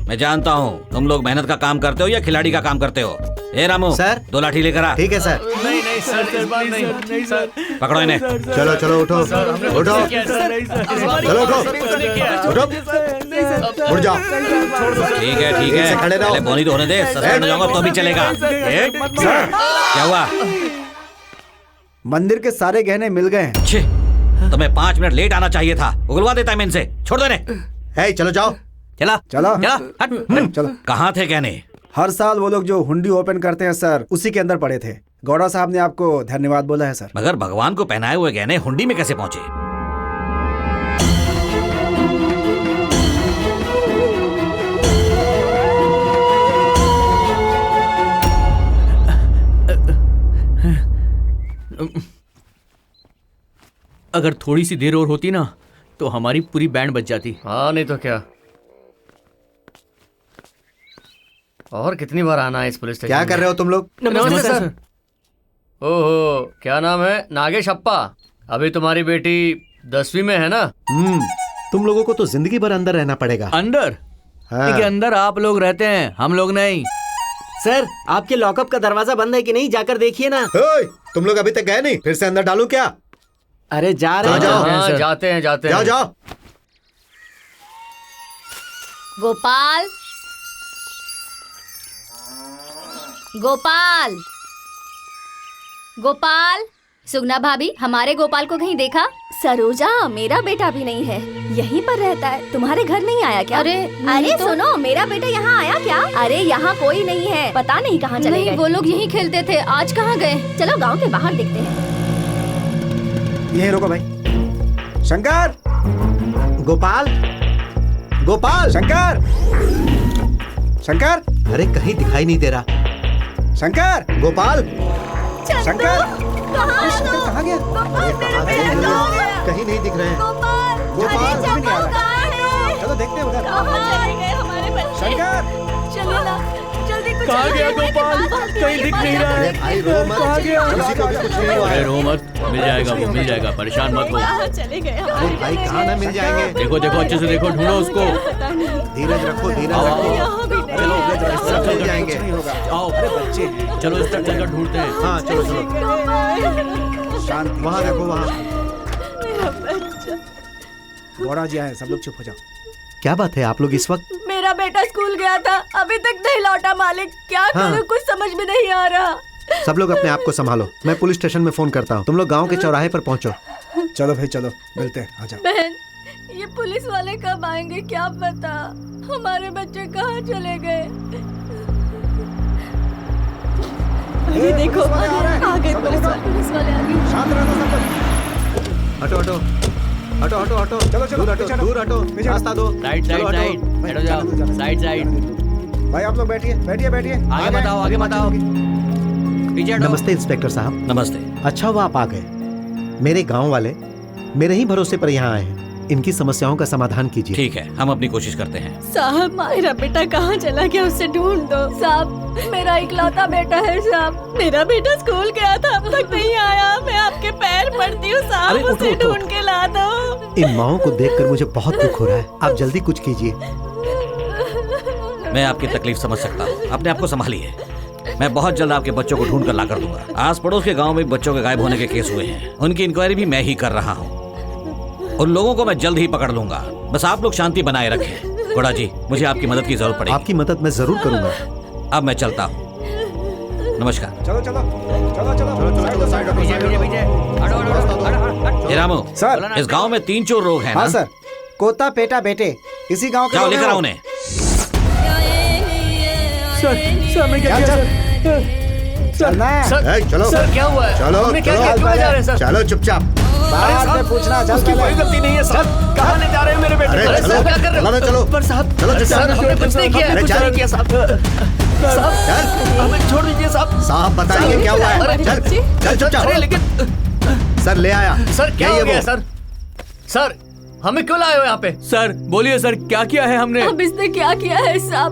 मैं जानता हूँ तुम लोग मेहनत का काम करते हो या खिलाड़ी का काम करते हो। ए रामू सर, 2 लाठी लेकर आ। ठीक है सर। नहीं नहीं सर, इस बार नहीं सर। पकड़ो इन्हें। चलो चलो उठो उठो, चलो उठो उठो, उठ जाओ। ठीक है ठीक है, खड़े रहो। पहले बोनी तो होने दे, सस्पेंड हो जाऊंगा तो भी चलेगा। क्या हुआ? मंदिर के सारे गहने मिल गए हैं। छे, तुम्हें 5 मिनट लेट आना चाहिए था, उगलवा देता मैं इनसे। छोड़ दो इन्हें। चलो जाओ। चला चलो चला, हट। चलो। कहाँ थे गहने? हर साल वो लोग जो हुंडी ओपन करते हैं सर, उसी के अंदर पड़े थे। गौड़ा साहब ने आपको धन्यवाद बोला है सर। मगर भगवान को पहनाए हुए गहने हुंडी में कैसे पहुंचे? अगर थोड़ी सी देर और होती ना तो हमारी पूरी बैंड बच जाती। हाँ नहीं तो क्या। और कितनी बार आना है इस पुलिस स्टेशन? क्या कर रहे हो तुम लोग? नमस्ते सर। ओहो, क्या नाम है? नागेश अप्पा। अभी तुम्हारी बेटी 10वीं में है ना? तुम लोगों को तो जिंदगी भर अंदर रहना पड़ेगा। अंदर? हाँ। ठीक है, अंदर आप लोग रहते हैं, हम लोग नहीं। सर, आपके लॉकअप का दरवाजा बंद है कि नहीं, जाकर देखिए ना। तुम लोग अभी तक गए नहीं, फिर से अंदर डालूं क्या? अरे जा रहे हैं। हाँ, जाते हैं जाते हैं। जाओ जाओ। गोपाल, गोपाल, गोपाल। सुगना भाभी, हमारे गोपाल को कहीं देखा? सरोजा, मेरा बेटा भी नहीं है, यहीं पर रहता है, तुम्हारे घर नहीं आया क्या? अरे सुनो, मेरा बेटा यहाँ आया क्या? अरे यहाँ कोई नहीं है, पता नहीं कहाँ चले गए। वो लोग यहीं खेलते थे, आज कहाँ गए? चलो गांव के बाहर देखते हैं। ये रोको भाई। शंकर, गोपाल, गोपाल, शंकर, शंकर। अरे कहीं दिखाई नहीं दे रहा। शंकर, गोपाल, शंकर, कहाँ गया? कहीं नहीं दिख रहे हैं। गोपाल भी नहीं आ रहा है। चलो देखते हैं उधर। शंकर, कहाँ गया गोपाल? कहीं दिख नहीं रहा है। भाई रो मत, किसी को भी कुछ नहीं हुआ अरे है। रो मत, मिल जाएगा वो, मिल जाएगा, परेशान मत हो। अरे भाई कहाँ ना मिल जाएंगे। देखो देखो, अच्छे से देखो, ढूंढो उसको। धीरज रखो, धीरज रखो। सब मिल जाएंगे। आओ, अरे बच्चे, चलो इस तरफ चलकर ढूंढते हैं। हाँ चलो चलो। शांति। वहाँ देखो, वहाँ। गौड़ा जी आए, सब लोग चुप हो जाओ। क्या बात है आप लोग इस वक्त? मेरा बेटा स्कूल गया था, अभी तक नहीं लौटा मालिक। क्या करूं, कुछ समझ में नहीं आ रहा। सब लोग अपने आप को संभालो, मैं पुलिस स्टेशन में फोन करता हूँ। तुम लोग गांव के चौराहे पर पहुँचो। चलो भाई चलो, मिलते हैं, आ जाओ। बहन, ये पुलिस वाले कब आएंगे क्या पता। हमारे बच्चे कहाँ चले गए? ये देखो, आ गए पुलिस वाले आ गए। शांत रहना सब लोग। हटो हटो हटो हटो हटो, चलो चलो, दूर हटो, दूर हटो, रास्ता दो। साइड साइड साइड, हटो जाओ, साइड साइड। भाई आप लोग बैठिए, बैठिए बैठिए। आगे बताओ, आगे बताओ, पीछे हटो। नमस्ते इंस्पेक्टर साहब। नमस्ते। अच्छा हुआ आप आ गए। मेरे गांव वाले मेरे ही भरोसे पर यहाँ आए हैं। इनकी समस्याओं का समाधान कीजिए। ठीक है, हम अपनी कोशिश करते हैं। साहब मेरा बेटा कहाँ चला गया, उसे ढूंढ दो। साहब मेरा इकलौता बेटा है साहब, मेरा बेटा स्कूल गया था, अब तक नहीं आया। मैं आपके पैर पड़ती हूँ साहब, उसे ढूंढ के ला दो। इन माओं को देखकर मुझे बहुत दुख हो रहा है, आप जल्दी कुछ कीजिए। मैं आपकी तकलीफ समझ सकता हूँ, अपने आप को संभालिए। मैं बहुत जल्द आपके बच्चों को ढूंढ कर ला कर दूंगा। आस पड़ोस के गांव में बच्चों के गायब होने के केस हुए हैं, उनकी इंक्वायरी भी मैं ही कर रहा हूँ। उन लोगों को मैं जल्द ही पकड़ लूंगा, बस आप लोग शांति बनाए रखें। घोड़ा जी, मुझे आपकी मदद की जरूरत पड़ेगी। आपकी मदद मैं जरूर करूंगा। अब मैं चलता हूँ, नमस्कार। चलो चलो चलो चलो हे रामू सर, इस गांव में 3 चोर लोग हैं हाँ ना? सर, कोता पेटा बेटे इसी गांव के जाओ लोग हैं लेकर आओ वो। उन्हें। सर मैं क्या किया चलना है। सर? चलो सर क्या हुआ है? चलो हमने क्या चलो, किया? क्यों ले जा रहे हैं सर? चलो चुपचाप। बाद में पूछना, चल उसकी कोई गलती नहीं है सर। कहाँ ले जा रहे हैं मेरे बेटे? अरे अरे चलो, सर क्या कर रहे चलो, हो? चलो। पर साहब, चलो, अरे चुपचाप। सर हमने कुछ नहीं किया है, अरे कुछ चल। नहीं किया साहब। साहब हमें छोड़ दीजिए साहब। साहब बताइए क्या हुआ है? अरे चल चल चुपचाप। अरे लेकिन सर ले आया। सर क्या ये हो गया वो। सर? सर हमें क्यों लाए हो यहाँ पे? सर बोलिए सर, क्या किया है हमने? अब इसने क्या किया है साहब?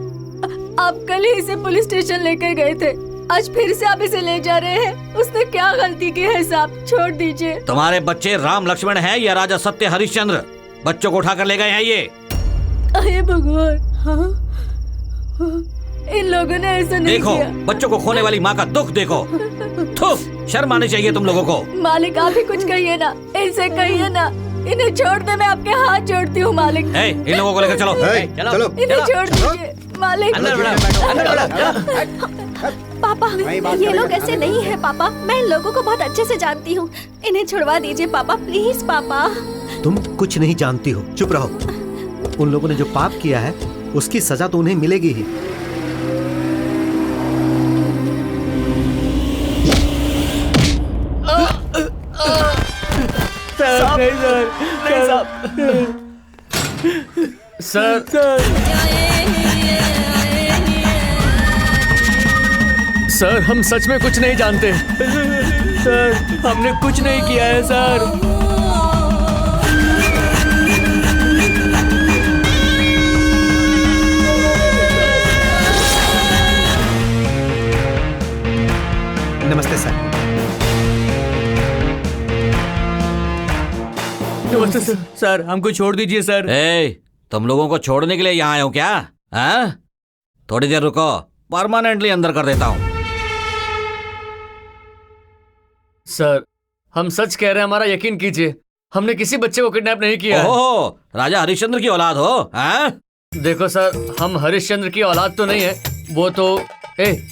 आप कल ही इसे पुलिस स्टेशन लेकर गए थे, आज फिर से आप इसे ले जा रहे हैं। उसने क्या गलती की है साहब? छोड़ दीजिए। तुम्हारे बच्चे राम लक्ष्मण हैं या राजा सत्य हरिश्चंद्र? बच्चों को उठाकर ले गए हैं ये। अरे भगवान, हाँ? इन लोगों ने ऐसा नहीं देखो किया। बच्चों को खोने वाली माँ का दुख देखो। थू, शर्म आनी चाहिए तुम लोगों को। मालिक आप ही कुछ कहिए ना, इनसे कहिए ना, इन्हें छोड़ दे, मैं आपके हाथ जोड़ती हूँ मालिक। इन लोगों को लेकर चलो। चलो इन्हें छोड़ दीजिए मालिक। पापा ये लोग ऐसे नहीं है पापा, मैं इन लोगों को बहुत अच्छे से जानती हूँ। इन्हें छुड़वा दीजिए पापा, प्लीज पापा। तुम कुछ नहीं जानती हो, चुप रहो। उन लोगों ने जो पाप किया है उसकी सजा तो उन्हें मिलेगी ही। सर सर हम सच में कुछ नहीं जानते। सर हमने कुछ नहीं किया है सर। नमस्ते सर। नमस्ते सर। सर हमको छोड़ दीजिए सर। तुम लोगों को छोड़ने के लिए यहाँ आए हो क्या? हाँ? थोड़ी देर रुको, परमानेंटली अंदर कर देता हूँ। सर हम सच कह रहे हैं, हमारा यकीन कीजिए, हमने किसी बच्चे को किडनैप नहीं किया है। ओहो, राजा हरिश्चंद्र की औलाद हो? हाँ? देखो सर, हम हरिश्चंद्र की औलाद तो नहीं है, वो तो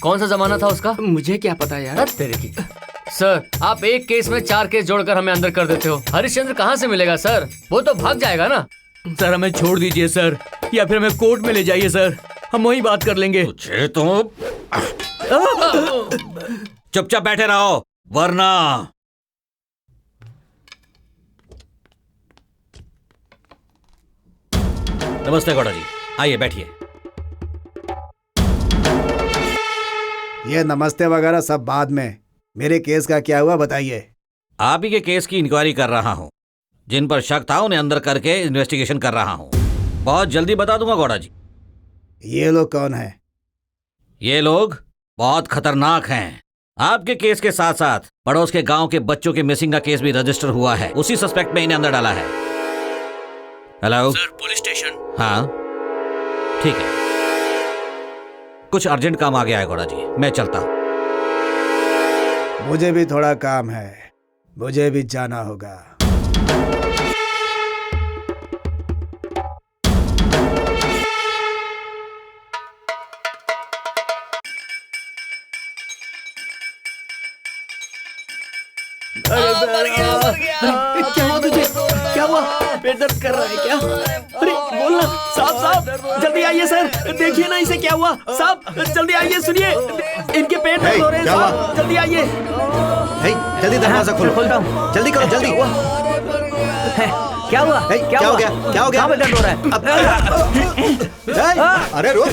कौन सा जमाना था उसका? मुझे क्या पता यार। तेरे की। सर आप एक केस में 4 केस जोड़कर हमें अंदर कर देते हो। हरिश्चंद्र कहाँ से मिलेगा सर? वो तो भाग जाएगा ना। सर हमें छोड़ दीजिए सर, या फिर हमें कोर्ट में ले जाइए सर, हम वहीं बात कर लेंगे। चुपचाप बैठे रहो वरना। नमस्ते गौड़ा जी, आइए बैठिए। ये नमस्ते वगैरह सब बाद में, मेरे केस का क्या हुआ बताइए। आप ही के केस की इंक्वायरी कर रहा हूँ। जिन पर शक था उन्हें अंदर करके इन्वेस्टिगेशन कर रहा हूँ। बहुत जल्दी बता दूंगा गौड़ा जी। ये लोग कौन है? ये लोग बहुत खतरनाक हैं। आपके केस के साथ साथ पड़ोस के गांव के बच्चों के मिसिंग का केस भी रजिस्टर हुआ है। उसी सस्पेक्ट में इन्हें अंदर डाला है। Hello sir, police station. हाँ ठीक है, कुछ अर्जेंट काम आ गया है गौड़ा जी, मैं चलता हूँ। मुझे भी थोड़ा काम है, मुझे भी जाना होगा। क्या हुआ तुझे? क्या हुआ? पेट दर्द कर रहा है क्या? अरे बोलना साहब, जल्दी आइए सर, देखिए ना इसे क्या हुआ। साहब जल्दी आइए, सुनिए इनके पेट दर्द हो रहे हैं साहब, जल्दी आइए। जल्दी दरवाजा खोलो, जल्दी करो, जल्दी। क्या हुआ? क्या हो गया? क्या हो गया? कहाँ पे दर्द हो रहा है? अरे रुक,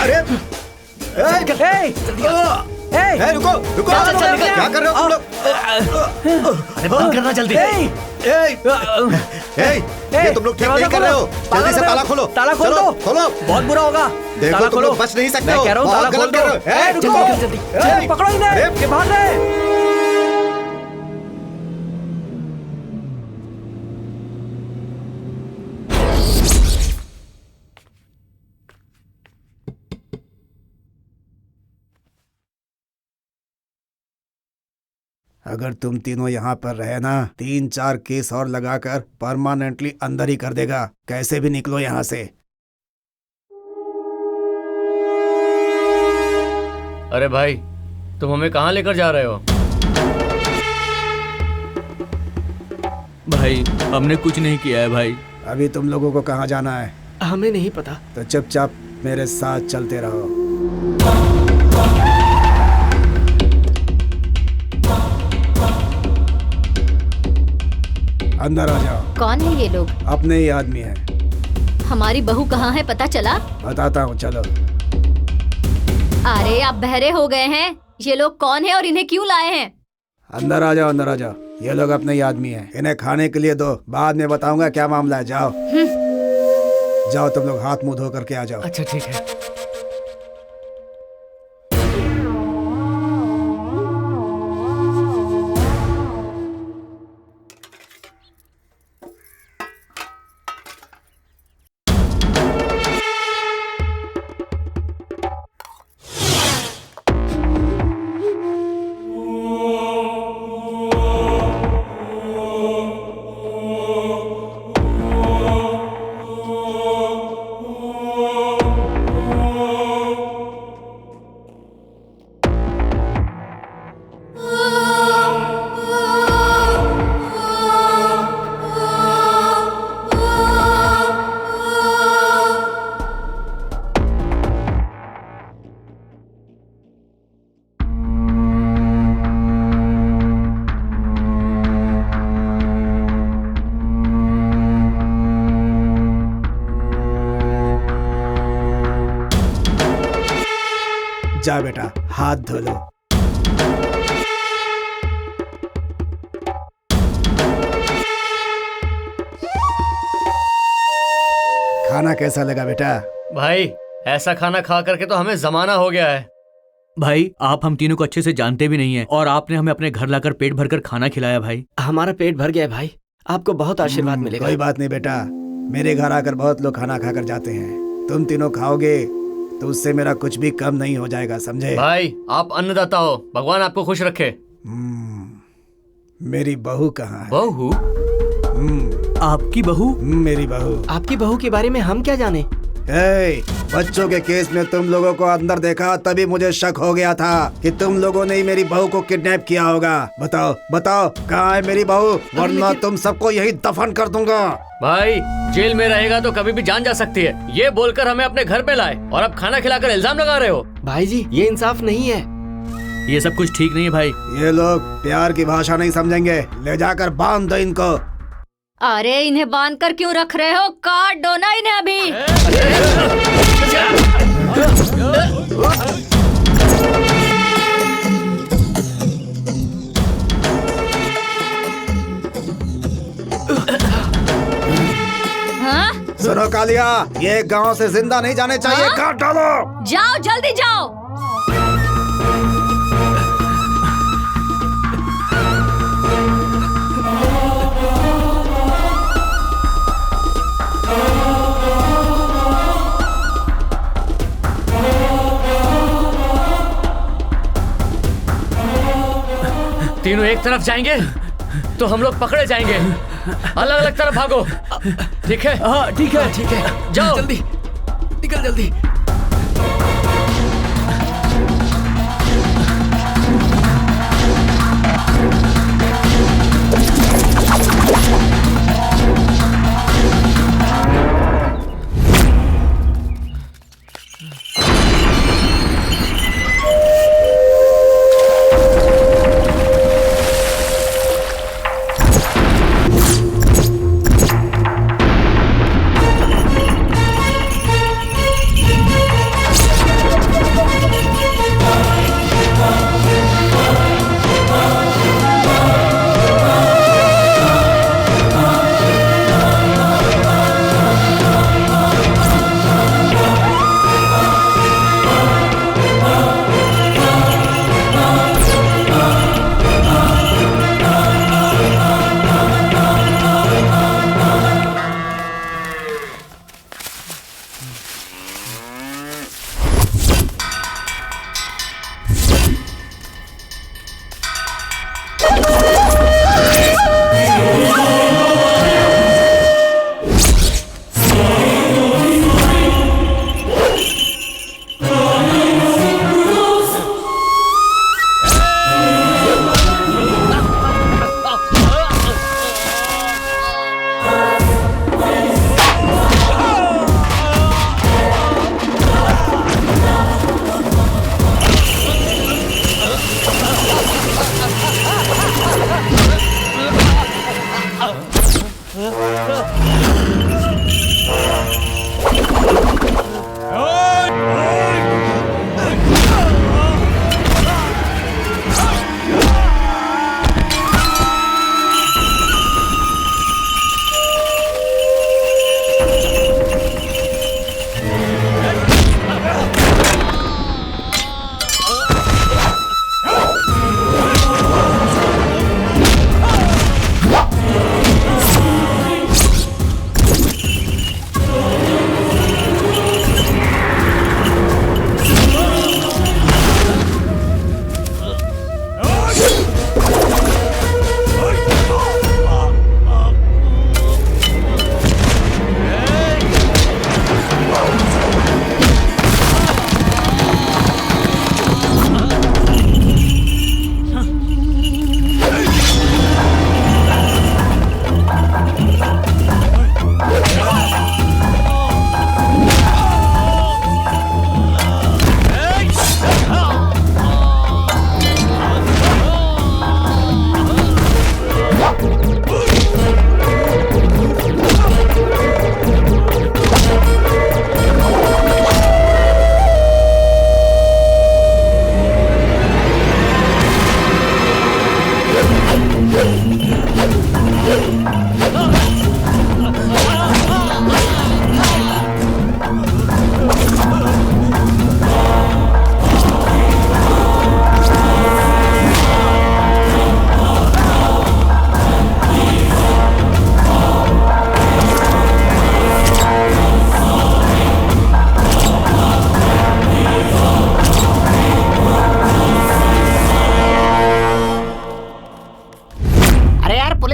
अरे रुको रुको, चल, चल, निकल। क्या कर रहे हो तुम लोग? अरे बंद करना जल्दी। ये तुम लोग ठीक नहीं कर रहे हो। जल्दी से ताला खोलो, ताला खोल चलो, दो। खोलो। बहुत बुरा होगा। देखो ताला तुम खोलो। लोग बच नहीं सकते मैं हो। कह रहा हूँ बहुत ताला खोल गलत कर रहे हो। दो। रुको। जल्दी पकड़ो इन्हें, ये भाग रहे हैं। अगर तुम तीनों यहाँ पर रहे ना, 3-4 केस और लगाकर परमानेंटली अंदर ही कर देगा। कैसे भी निकलो यहाँ से। अरे भाई, तुम हमें कहाँ लेकर जा रहे हो? भाई हमने कुछ नहीं किया है भाई। अभी तुम लोगों को कहाँ जाना है? हमें नहीं पता। तो चुपचाप मेरे साथ चलते रहो। अंदर आ जाओ। कौन है ये लोग? अपने ही आदमी है। हमारी बहू कहाँ है, पता चला? बताता हूँ, चलो। अरे आप बहरे हो गए हैं। ये लोग कौन है और इन्हें क्यों लाए हैं? अंदर आ जाओ, अंदर आ जाओ। ये लोग अपने ही आदमी हैं। इन्हें खाने के लिए दो, बाद में बताऊंगा क्या मामला है। जाओ जाओ, तुम लोग हाथ मुंह धो करके आ जाओ। अच्छा ठीक है। जा बेटा, हाथ धो लो। खाना कैसा लगा बेटा? भाई ऐसा खाना खा करके तो हमें जमाना हो गया है। भाई आप हम तीनों को अच्छे से जानते भी नहीं है और आपने हमें अपने घर लाकर पेट भरकर खाना खिलाया भाई। हमारा पेट भर गया है भाई। आपको बहुत आशीर्वाद मिलेगा। कोई बात नहीं बेटा, मेरे घर आकर बहुत लोग खाना खाकर जाते हैं। तुम तीनों खाओगे तो उससे मेरा कुछ भी कम नहीं हो जाएगा, समझे? भाई आप अन्नदाता हो, भगवान आपको खुश रखे। मेरी बहू कहाँ है? बहू? आपकी बहू? मेरी बहू। आपकी बहू के बारे में हम क्या जाने? बच्चों के केस में तुम लोगों को अंदर देखा तभी मुझे शक हो गया था कि तुम लोगों ने ही मेरी बहू को किडनैप किया होगा। बताओ बताओ, कहाँ है मेरी बहू? वरना तुम सबको यही दफन कर दूंगा। भाई जेल में रहेगा तो कभी भी जान जा सकती है, ये बोलकर हमें अपने घर पे लाए और अब खाना खिलाकर इल्जाम लगा रहे हो। भाई जी ये इंसाफ नहीं है। ये सब कुछ ठीक नहीं है भाई। ये लोग प्यार की भाषा नहीं समझेंगे। ले जाकर बांध दो इनको। अरे इन्हें बांध कर क्यों रख रहे हो? काट दो ना इन्हें अभी। हाँ? सुनो कालिया, ये गांव से जिंदा नहीं जाने चाहिए। हाँ? काट डालो। जाओ जल्दी जाओ। तीनों एक तरफ जाएंगे तो हम लोग पकड़े जाएंगे। अलग अलग तरफ भागो, ठीक है? हाँ ठीक है, ठीक है। जाओ जल्दी निकल, जल्दी।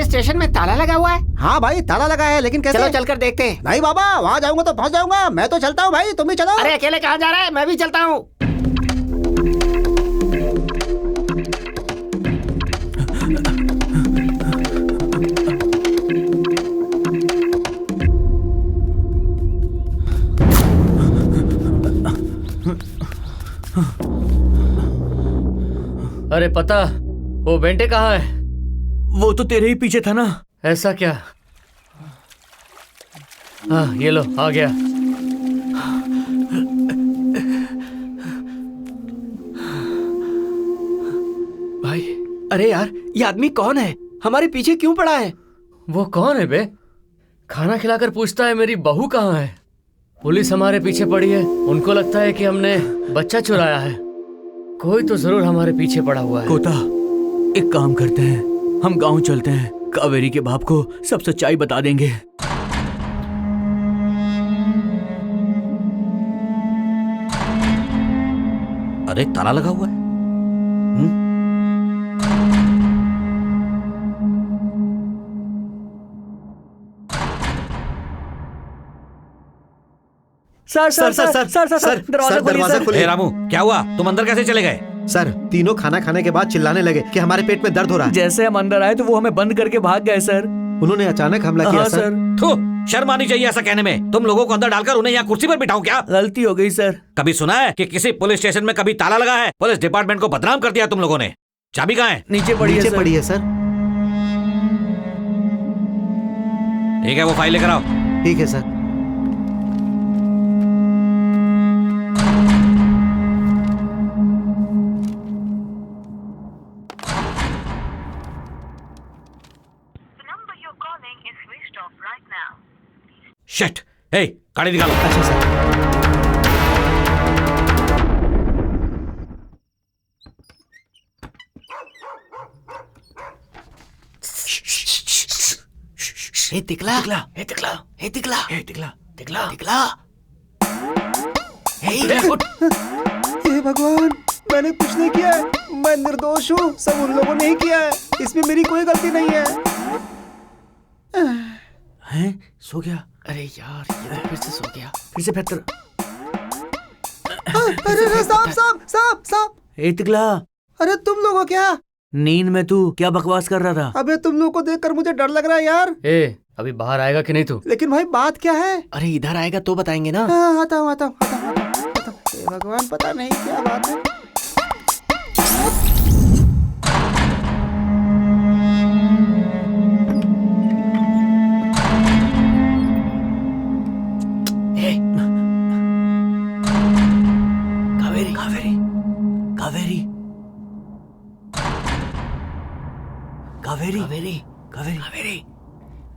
स्टेशन में ताला लगा हुआ है। हाँ भाई ताला लगा है, लेकिन कैसे? चलो चलकर देखते हैं। नहीं बाबा, वहाँ जाऊंगा तो फंस जाऊंगा। मैं तो चलता हूँ भाई, तुम भी चलो। अरे अकेले कहाँ जा रहा है? मैं भी चलता हूँ। अरे पता, वो बेंटे कहाँ है? वो तो तेरे ही पीछे था ना। ऐसा क्या? हाँ ये लो, आ गया। भाई, अरे यार, ये आदमी कौन है? हमारे पीछे क्यों पड़ा है? वो कौन है बे? खाना खिलाकर पूछता है मेरी बहू कहाँ है। पुलिस हमारे पीछे पड़ी है, उनको लगता है कि हमने बच्चा चुराया है। कोई तो जरूर हमारे पीछे पड़ा हुआ है। कोता, एक काम करते हैं, हम गांव चलते हैं, कावेरी के बाप को सब सच्चाई बता देंगे। अरे ताला लगा हुआ है। सर, दरवाजा खोलिए। रामू, क्या हुआ? तुम अंदर कैसे चले गए? सर, तीनों खाना खाने के बाद चिल्लाने लगे कि हमारे पेट में दर्द हो रहा है। जैसे हम अंदर आए तो वो हमें बंद करके भाग गए सर। उन्होंने अचानक हमला किया सर। थू, शर्म आनी चाहिए ऐसा कहने में। तुम लोगों को अंदर डालकर उन्हें यहाँ कुर्सी पर बिठाऊं क्या? गलती हो गई सर। कभी सुना है कि किसी पुलिस स्टेशन में कभी ताला लगा है? पुलिस डिपार्टमेंट को बदनाम कर दिया तुम लोगों ने। चाबी कहाँ है? नीचे पड़ी है सर। ठीक है, वो फाइल लेकर आओ। ठीक है सर। शिट, हे, गाड़ी निकालो। अच्छा सर। हे तिकला, हे तिकला, हे तिकला, हे तिकला, तिकला, तिकला। हे भगवान, मैंने कुछ नहीं किया है। मैं निर्दोष हूँ, सब उन लोगों ने ही किया है। इसमें मेरी कोई गलती नहीं है। हैं? सो गया? अरे यार, ये तो फिर से सो गया। फिर से बेहतर। अरे सांप। ए तिकला, अरे तुम लोगों क्या? नींद में तू क्या बकवास कर रहा था? अबे तुम लोगों को देखकर मुझे डर लग रहा है यार। अभी बाहर आएगा कि नहीं तू? लेकिन भाई बात क्या है? अरे इधर आएगा तो बताएंगे ना। आता हूँ। भगवान, पता नहीं क्या बात है।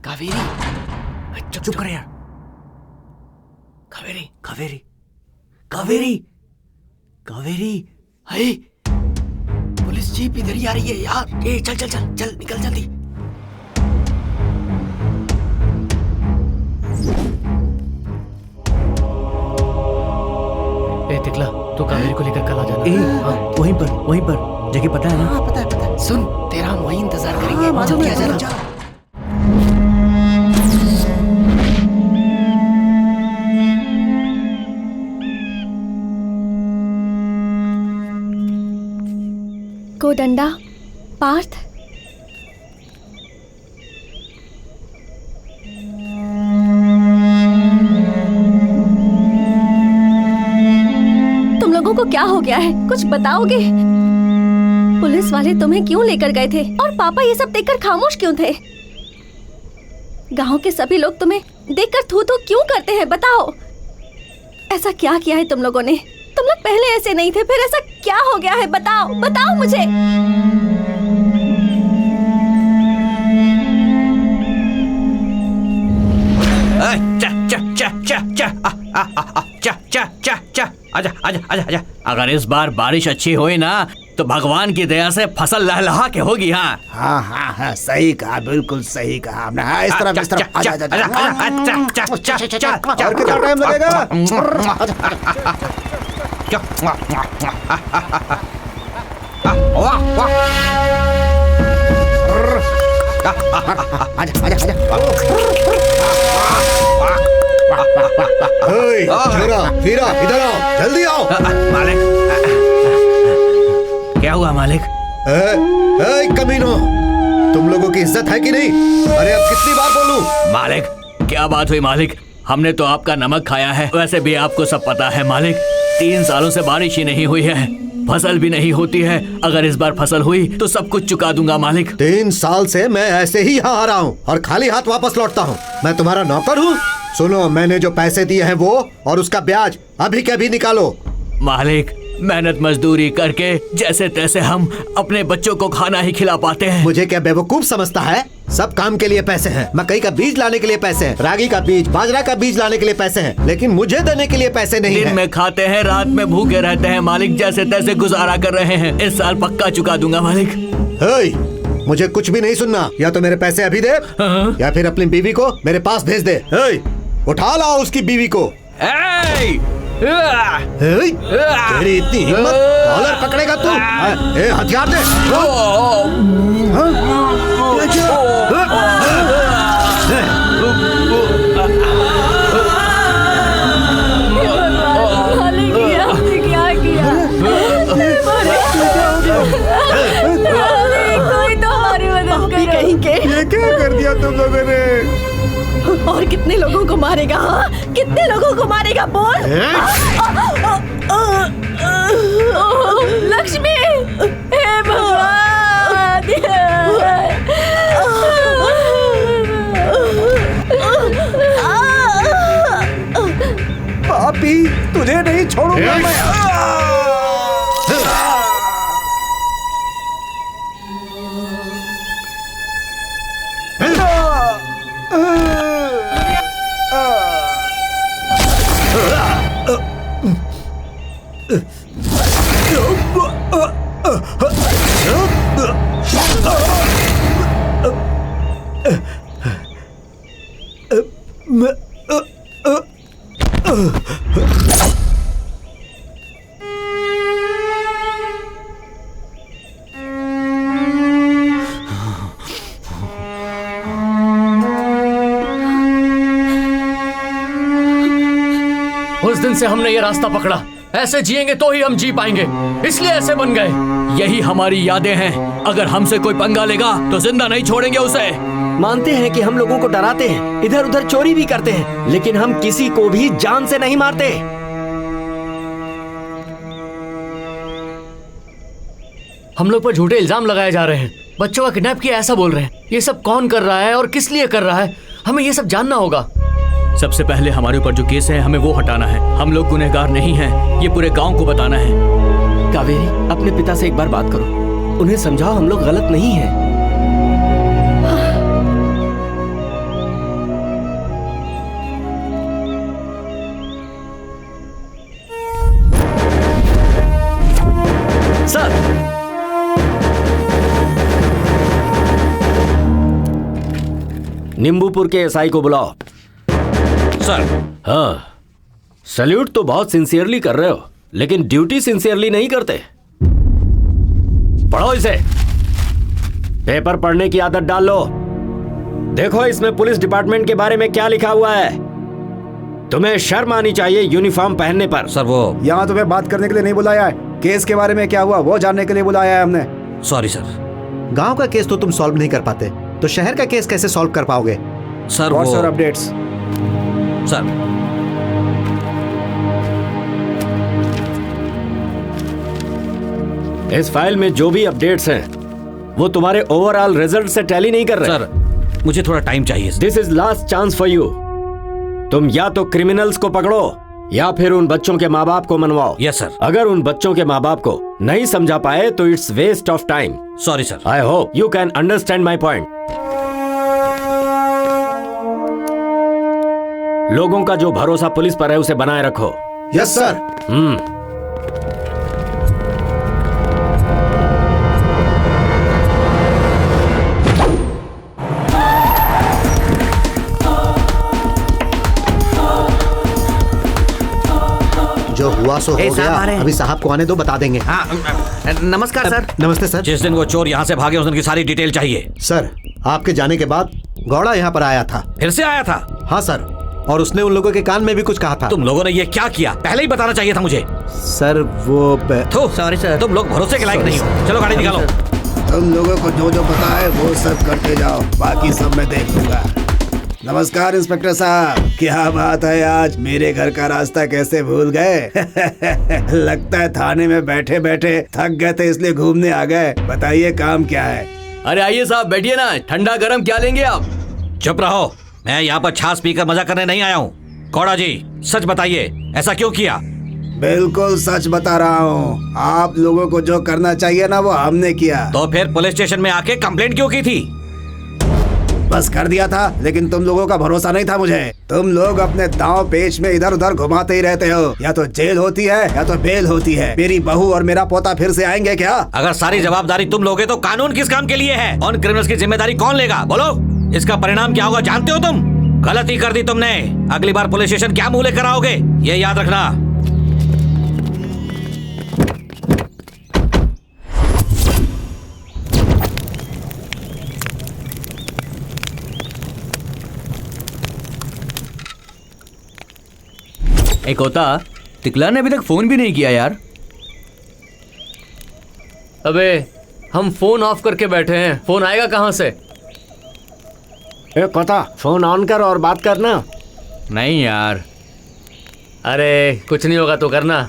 कावेरी, चुप कर यार। कावेरी। हाय, पुलिस जीप इधर ही आ रही है यार। चल निकल जल्दी। तिकला, तू कावेरी को लेकर कल आ जाना। वहीं पर जगह पता है ना? हाँ, पता है। सुन, तेरा हम वही इंतजार करेंगे। जल्दी आ जाना। कोडंडा, पार्थ, तुम लोगों को क्या हो गया है? कुछ बताओगे? पुलिस वाले तुम्हें क्यों लेकर गए थे? और पापा ये सब देखकर खामोश क्यों थे? गांव के सभी लोग तुम्हें देखकर थू थू क्यों करते हैं? बताओ, ऐसा क्या किया है तुम लोगों ने? तुम लोग पहले ऐसे नहीं थे, फिर ऐसा क्या हो गया है? बताओ मुझे। चा चा चा चा आजा आजा आजा आजा। अगर इस बार बारिश अच्छी हुई ना तो भगवान की दया से फसल लहलहा के होगी। हाँ हाँ हाँ हाँ, सही कहा, बिल्कुल सही कहा आपने। हाँ, इस तरफ इस तरफ। आजा आजा आजा। और कितना टाइम लगेगा? आजा आजा आजा। फिरा इधर आओ, जल्दी आओ। मालिक क्या हुआ मालिक? कमीनो, तुम लोगों की इज्जत है कि नहीं? अरे अब कितनी बार बोलूं? मालिक क्या बात हुई मालिक? हमने तो आपका नमक खाया है। वैसे भी आपको सब पता है मालिक, 3 सालों से बारिश ही नहीं हुई है, फसल भी नहीं होती है। अगर इस बार फसल हुई तो सब कुछ चुका दूंगा मालिक। 3 साल से मैं ऐसे ही यहाँ आ रहा हूँ और खाली हाथ वापस लौटता हूँ। मैं तुम्हारा नौकर हूँ? सुनो, मैंने जो पैसे दिए हैं वो और उसका ब्याज अभी के अभी निकालो। मालिक मेहनत मजदूरी करके जैसे तैसे हम अपने बच्चों को खाना ही खिला पाते हैं। मुझे क्या बेवकूफ समझता है? सब काम के लिए पैसे हैं। मकई का बीज लाने के लिए पैसे हैं, रागी का बीज, बाजरा का बीज लाने के लिए पैसे हैं, लेकिन मुझे देने के लिए पैसे नहीं दिन हैं। में खाते हैं, रात में भूखे रहते हैं मालिक, जैसे तैसे गुजारा कर रहे हैं। इस साल पक्का चुका दूंगा मालिक। मुझे कुछ भी नहीं सुनना। या तो मेरे पैसे अभी दे या फिर अपनी बीवी को मेरे पास भेज दे। उठा लाओ उसकी बीवी को। तेरी इतनी हिम्मत, कॉलर पकड़ेगा तू? हथियार दे। क्या किया? कोई तो हमारी मदद करो। ये क्या कर दिया तुम लोगों ने? और कितने लोगों को मारेगा? हाँ, कितने लोगों को मारेगा बोल? लक्ष्मी, हे भगवान! पापी, तुझे नहीं छोड़ूंगा मैं। उस दिन से हमने ये रास्ता पकड़ा। ऐसे जिएंगे तो ही हम जी पाएंगे, इसलिए ऐसे बन गए। यही हमारी यादें हैं। अगर हमसे कोई पंगा लेगा तो जिंदा नहीं छोड़ेंगे उसे। मानते हैं कि हम लोगों को डराते हैं, इधर उधर चोरी भी करते हैं, लेकिन हम किसी को भी जान से नहीं मारते। हम लोग पर झूठे इल्जाम लगाए जा रहे हैं। बच्चों का किडनैप किया ऐसा बोल रहे हैं। ये सब कौन कर रहा है और किस लिए कर रहा है, हमें ये सब जानना होगा। सबसे पहले हमारे ऊपर जो केस है हमें वो हटाना है। हम लोग गुनहगार नहीं हैं, ये पूरे गांव को बताना है। कावेरी, अपने पिता से एक बार बात करो, उन्हें समझाओ हम लोग गलत नहीं हैं। सर, नींबूपुर के एसआई को बुलाओ। सर। हाँ, सैल्यूट तो बहुत सिंसियरली कर रहे हो, लेकिन ड्यूटी सिंसियरली नहीं करते। पढ़ो इसे, पेपर पढ़ने की आदत डाल लो। देखो इसमें पुलिस डिपार्टमेंट के बारे में क्या लिखा हुआ है। तुम्हें शर्म आनी चाहिए यूनिफॉर्म पहनने पर। सर वो यहाँ तुम्हें बात करने के लिए नहीं बुलाया है, केस के बारे में क्या हुआ वो जानने के लिए बुलाया है हमने। Sorry sir. गांव का केस तो तुम सॉल्व नहीं कर पाते, तो शहर का केस कैसे सॉल्व कर पाओगे? सर वो सर अपडेट्स। सर इस फाइल में जो भी अपडेट्स हैं वो तुम्हारे ओवरऑल रिजल्ट से टैली नहीं कर रहे। सर मुझे थोड़ा टाइम चाहिए। This is last chance for you. तुम या तो क्रिमिनल्स को पकड़ो या फिर उन बच्चों के माँ बाप को मनवाओ। Yes sir. अगर उन बच्चों के माँ बाप को नहीं समझा पाए तो it's waste of time. Sorry sir. I hope you can understand my point. लोगों का जो भरोसा पुलिस पर है उसे बनाए रखो। Yes sir. जो हुआ सो हो गया। अभी साहब को आने दो, बता देंगे। नमस्कार सर। नमस्ते सर। जिस दिन वो चोर यहाँ से भागे उस दिन की सारी डिटेल चाहिए। सर, आपके जाने के बाद गौड़ा यहाँ पर आया था। फिर से आया था? हाँ सर, और उसने उन लोगों के कान में भी कुछ कहा था। तुम लोगों ने ये क्या किया? पहले ही बताना चाहिए था मुझे। सर वो सॉरी सर, तुम लोग भरोसे के लायक नहीं हो। चलो गाड़ी निकालो। तुम लोगों को जो जो पता है वो सब करते जाओ, बाकी सब मैं देख लूंगा। नमस्कार इंस्पेक्टर साहब, क्या बात है आज मेरे घर का रास्ता कैसे भूल गए? लगता है थाने में बैठे बैठे थक गए थे इसलिए घूमने आ गए। बताइए काम क्या है? अरे आइए साहब, बैठिए ना। ठंडा गरम क्या लेंगे आप? चुप रहो, मैं यहाँ पर छाछ पीकर मजा करने नहीं आया हूँ। गौड़ा जी सच बताइए, ऐसा क्यों किया? बिल्कुल सच बता रहा हूँ। आप लोगों को जो करना चाहिए ना वो हमने किया। तो फिर पुलिस स्टेशन में आके कंप्लेंट क्यों की थी? बस कर दिया था, लेकिन तुम लोगों का भरोसा नहीं था मुझे। तुम लोग अपने दांव पेच में इधर उधर घुमाते ही रहते हो। या तो जेल होती है या तो बेल होती है। मेरी बहू और मेरा पोता फिर से आएंगे क्या? अगर सारी जवाबदारी तुम लोगे तो कानून किस काम के लिए है? उन क्रिमिनल्स की जिम्मेदारी कौन लेगा? बोलो, इसका परिणाम क्या होगा जानते हो तुम? गलती कर दी तुमने। अगली बार पुलिस स्टेशन क्या मुंह लेकर आओगे, ये याद रखना। एक होता टिकला ने अभी तक फोन भी नहीं किया यार। अबे हम फोन ऑफ करके बैठे हैं, फोन आएगा कहाँ से? ए कोता, फोन ऑन कर और बात करना। नहीं यार। अरे कुछ नहीं होगा तो करना।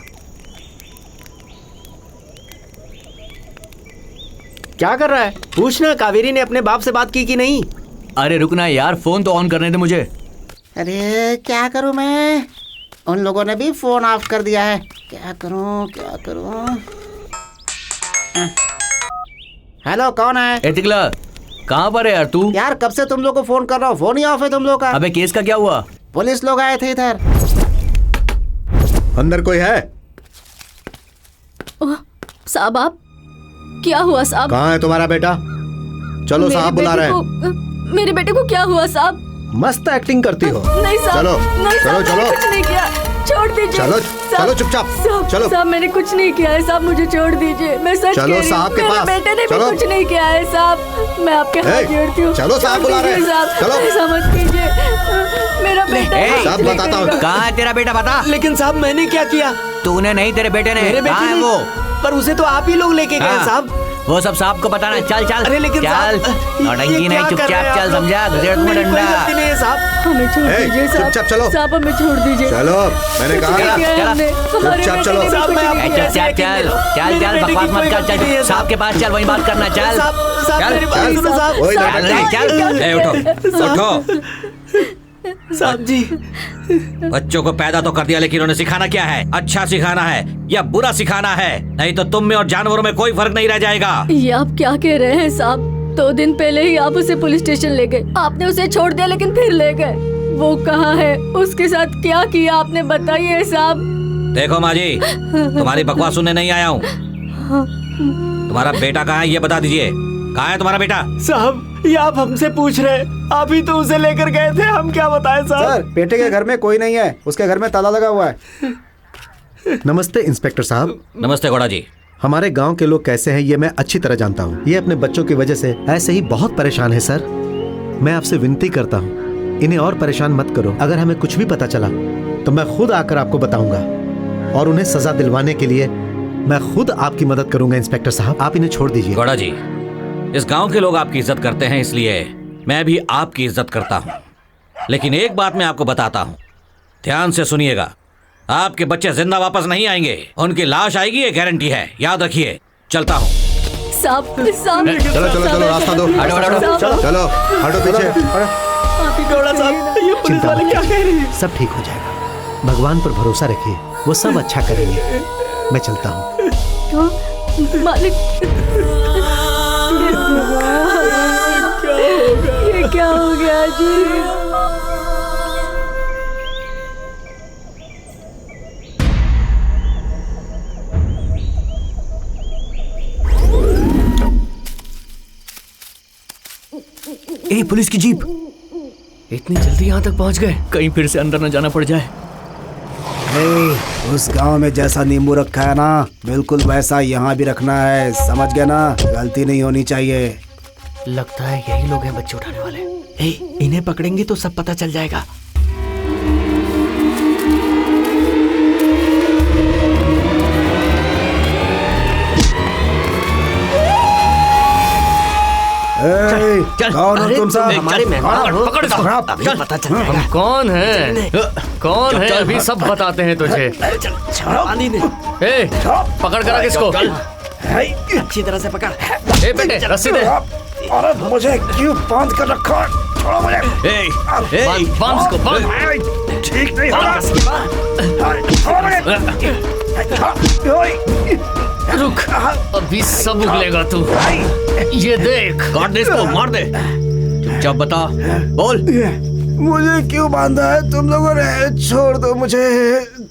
क्या कर रहा है? पूछना कावेरी ने अपने बाप से बात की कि नहीं। अरे रुकना यार, फोन तो ऑन करने दे मुझे। अरे क्या करूं मैं? उन लोगों ने भी फोन ऑफ कर दिया है। क्या करूं क्या करूं? हेलो, कौन है? ए टिकला, कहाँ पर है यार तू? यार कब से तुम लोग को फोन कर रहा हूँ, फोन ही ऑफ है तुम लोग का। अबे केस का क्या हुआ? पुलिस लोग आए थे इधर। अंदर कोई है? साहब आप, क्या हुआ साहब? कहाँ है तुम्हारा बेटा? चलो साहब बुला रहे हैं। मेरे बेटे को क्या हुआ साहब? मस्त एक्टिंग करती हो। नहीं साहब, चलो नहीं चलो साहब, चलो मैंने कुछ नहीं किया, छोड़ दीजिए। चलो चलो चुपचाप चलो। साहब मैंने कुछ नहीं किया है साहब, मुझे छोड़ दीजिए। मैं सच चलो कह रही हूँ, साहब के मेरे पास। बेटे ने चलो। भी कुछ नहीं किया है साहब। मैं आपके हाथ जोड़ती हूँ। चलो साहब बुला रहे हैं। साहब, चलो। ऐसा मत कीजिए, मेरा बेटा। साहब बताता हूँ। कहाँ है तेरा बेटा, बता। लेकिन साहब मैंने क्या किया? तूने नहीं, तेरे बेटे ने। मेरे बेटे कहाँ है ने? वो? पर उसे तो आप ही लोग लेके गए हाँ। साहब। वो सब साहब को बताना। चल चल। अरे लेकिन चल, साहब, नौटंकी ये नहीं, क्या कर चुपचाप रहे हैं चल, आप लोग? समझा? घुसेड़ दूंगा मेरी कोई डंडा। गलती नहीं है साहब। हमें छोड़ दीजिए साहब। चुपचाप चलो। साहब हमें छोड़ दीजिए। चलो, मैंने कहा ना। चुपचाप चलो। चल चल चल, बकवास मत कर। चल साहब के पास चल, वहीं बात करना। चल उठो उठो। साहब जी, बच्चों को पैदा तो कर दिया, लेकिन उन्हें सिखाना क्या है? अच्छा सिखाना है या बुरा सिखाना है? नहीं तो तुम में और जानवरों में कोई फर्क नहीं रह जाएगा। ये आप क्या कह रहे हैं साहब? 2 दिन पहले ही आप उसे पुलिस स्टेशन ले गए, आपने उसे छोड़ दिया लेकिन फिर ले गए। वो कहाँ है? उसके साथ क्या किया आपने, बताइए साहब। देखो माँ जी, तुम्हारी बकवास सुनने नहीं आया हूँ। तुम्हारा बेटा कहाँ है ये बता दीजिए। कहाँ है तुम्हारा बेटा? साहब ये आप हमसे पूछ रहे हैं? आप ही तो उसे लेकर गए थे, हम क्या बताएं साहब। सर, बेटे के घर में कोई नहीं है, उसके घर में ताला लगा हुआ है। नमस्ते इंस्पेक्टर साहब। नमस्ते गौड़ा जी। हमारे गांव के लोग कैसे हैं ये मैं अच्छी तरह जानता हूँ। ये अपने बच्चों की वजह से ऐसे ही बहुत परेशान है सर। मैं आपसे विनती करता हूँ, इन्हें और परेशान मत करो। अगर हमें कुछ भी पता चला तो मैं खुद आकर आपको बताऊंगा और उन्हें सजा दिलवाने के लिए मैं खुद आपकी मदद करूंगा। इंस्पेक्टर साहब आप इन्हें छोड़ दीजिए। गौड़ा जी, इस गांव के लोग आपकी इज्जत करते हैं, इसलिए मैं भी आपकी इज्जत करता हूँ। लेकिन एक बात मैं आपको बताता हूँ, ध्यान से सुनिएगा। आपके बच्चे जिंदा वापस नहीं आएंगे, उनकी लाश आएगी, ये गारंटी है, याद रखिए। चलता हूँ। साहब चलो चलो चलो, रास्ता दो। चलो हटो पीछे। गौड़ा साहब, ये पुलिस वाले क्या कह रहे हैं? सब ठीक हो जाएगा, भगवान पर भरोसा रखिए, वो सब अच्छा करेंगे। मैं चलता हूँ। मालिक, ये क्या हो गया जी? ए पुलिस की जीप। इतनी जल्दी यहाँ तक पहुँच गए? कहीं फिर से अंदर न जाना पड़ जाए। उस गांव में जैसा नींबू रखा है ना, बिल्कुल वैसा यहाँ भी रखना है, समझ गया ना? गलती नहीं होनी चाहिए। लगता है यही लोग हैं बच्चे उठाने वाले। इन्हें पकड़ेंगे तो सब पता चल जाएगा। कौन हो तुम सब? हमारे मेहमान हो। पकड़ इसको। अभी पता चल जाएगा। हम कौन है? कौन है अभी सब बताते हैं तुझे। पकड़ कर इसको। अच्छी तरह से पकड़। बेटे रस्सी दे। अरे मुझे क्यों बांध कर रखा है? छोड़ो मुझे। बांध इसको, बांध। ठीक नहीं हो रहा। रुक, अभी सब उगलेगा तू। ये देख। काट दे इसको, मार दे। चुपचाप बता, बोल। मुझे क्यों बांधा है तुम लोगों ने? छोड़ दो मुझे,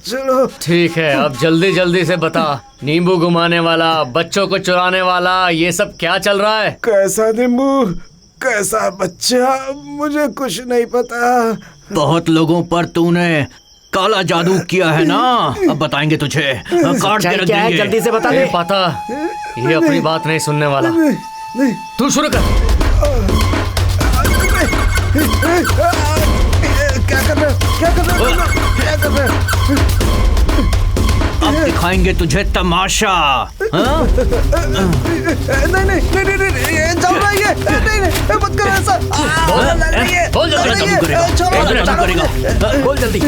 चलो। ठीक है, अब जल्दी जल्दी से बता। नींबू घुमाने वाला, बच्चों को चुराने वाला, ये सब क्या चल रहा है? कैसा नींबू, कैसा बच्चा, मुझे कुछ नहीं पता। बहुत लोगों पर तूने काला जादू किया है ना, अब बताएंगे तुझे। काट के रख देंगे। जल्दी से बता दे। पता, ये अपनी बात नहीं सुनने वाला। तू शुरू कर। क्या कर रहे हो? क्या कर रहे हो? क्या कर रहे हो? अब दिखाएंगे तुझे तमाशा। हाँ? नहीं नहीं नहीं नहीं, ये चल रहा है। नहीं मत करो ऐसा। बोल जल्दी। बोल जल्दी।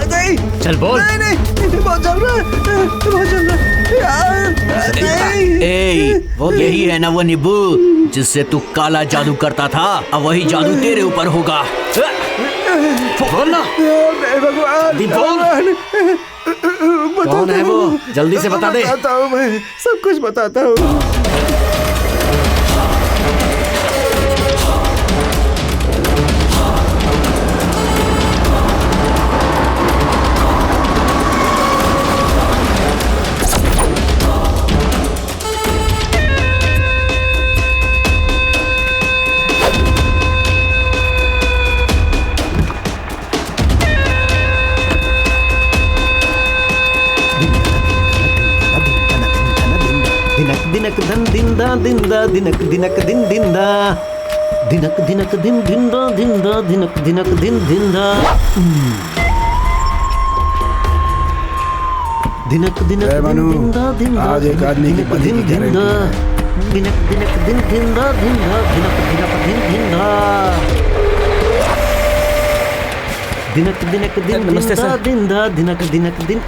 नहीं चल बोल। नहीं बहुत चल रहा है, बहुत चल रहा है। वो यही है ना वो नींबू जिससे तू काला जादू करता था, अब वही जादू तेरे ऊपर होगा। बोल ना। भगवान, कौन है वो? जल्दी से बता दे। बताता हूँ, मैं सब कुछ बताता हूँ। दिनक धन दिंदा दिंदा दिनक दिनक दिन दिंदा दिनक दिनक दिन दिंदा दिंदा दिनक दिनक दिन दिंदा दिनक दिनक दिंदा दिंदा आज एक आदमी की पति की दिंदा दिनक दिनक दिन दिंदा दिंदा दिनक दिनक दिन दिंदा दिनक दिनक दिन दिंदा दिंदा दिनक दिनक दिन।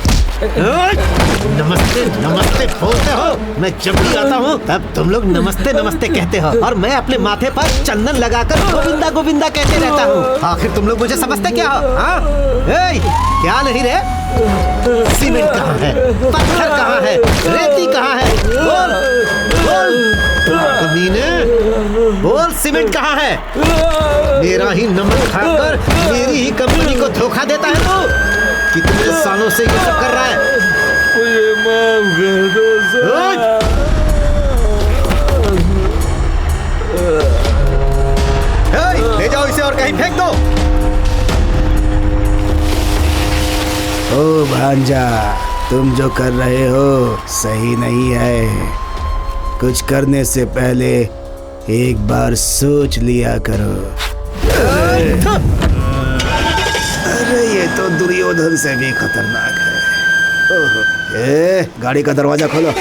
नमस्ते नमस्ते बोलते हो। मैं जब भी आता हूँ तब तुम लोग नमस्ते नमस्ते कहते हो और मैं अपने माथे पर चंदन लगाकर गोविंदा गोविंदा कहते रहता हूँ। आखिर तुम लोग मुझे समझते क्या हो? हाँ? क्या नहीं रे? सीमेंट कहाँ है? पत्थर कहाँ है? रेती कहाँ है? बोल बोल कमीने, बोल सीमेंट कहाँ है? मेरा ही नमक खाकर मेरी ही कंपनी को धोखा देता है तू। कितने सालों से ये सब कर रहा है? मुझे माफ कर दो सर। ले जाओ इसे और कहीं फेंक दो। ओ भांजा, तुम जो कर रहे हो सही नहीं है। कुछ करने से पहले एक बार सोच लिया करो। अरे ये तो दुर्योधन से भी खतरनाक है। गाड़ी का दरवाजा खोलो।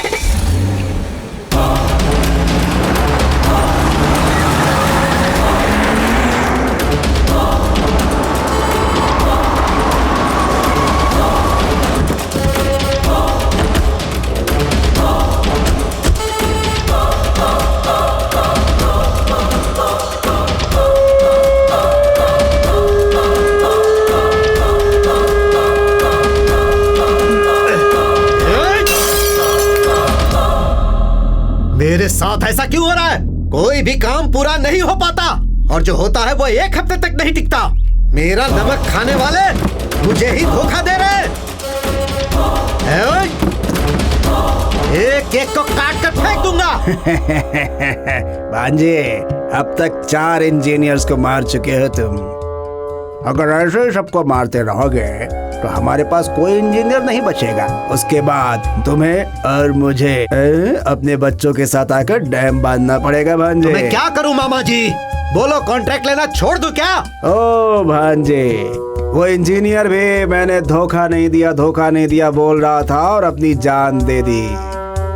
मेरे साथ ऐसा क्यों हो रहा है? कोई भी काम पूरा नहीं हो पाता और जो होता है वो एक हफ्ते तक नहीं टिकता। मेरा नमक खाने वाले मुझे ही धोखा दे रहे हैं। एक एक को काट कर फेंक दूंगा। भांजे, अब तक 4 इंजीनियर्स को मार चुके हो तुम। अगर ऐसे ही सबको मारते रहोगे तो हमारे पास कोई इंजीनियर नहीं बचेगा। उसके बाद तुम्हें और मुझे अपने बच्चों के साथ आकर डैम बांधना पड़ेगा भांजे। मैं क्या करूं मामा जी? बोलो, कॉन्ट्रैक्ट लेना छोड़ दूं क्या? ओ भांजे, वो इंजीनियर भी मैंने धोखा नहीं दिया बोल रहा था और अपनी जान दे दी।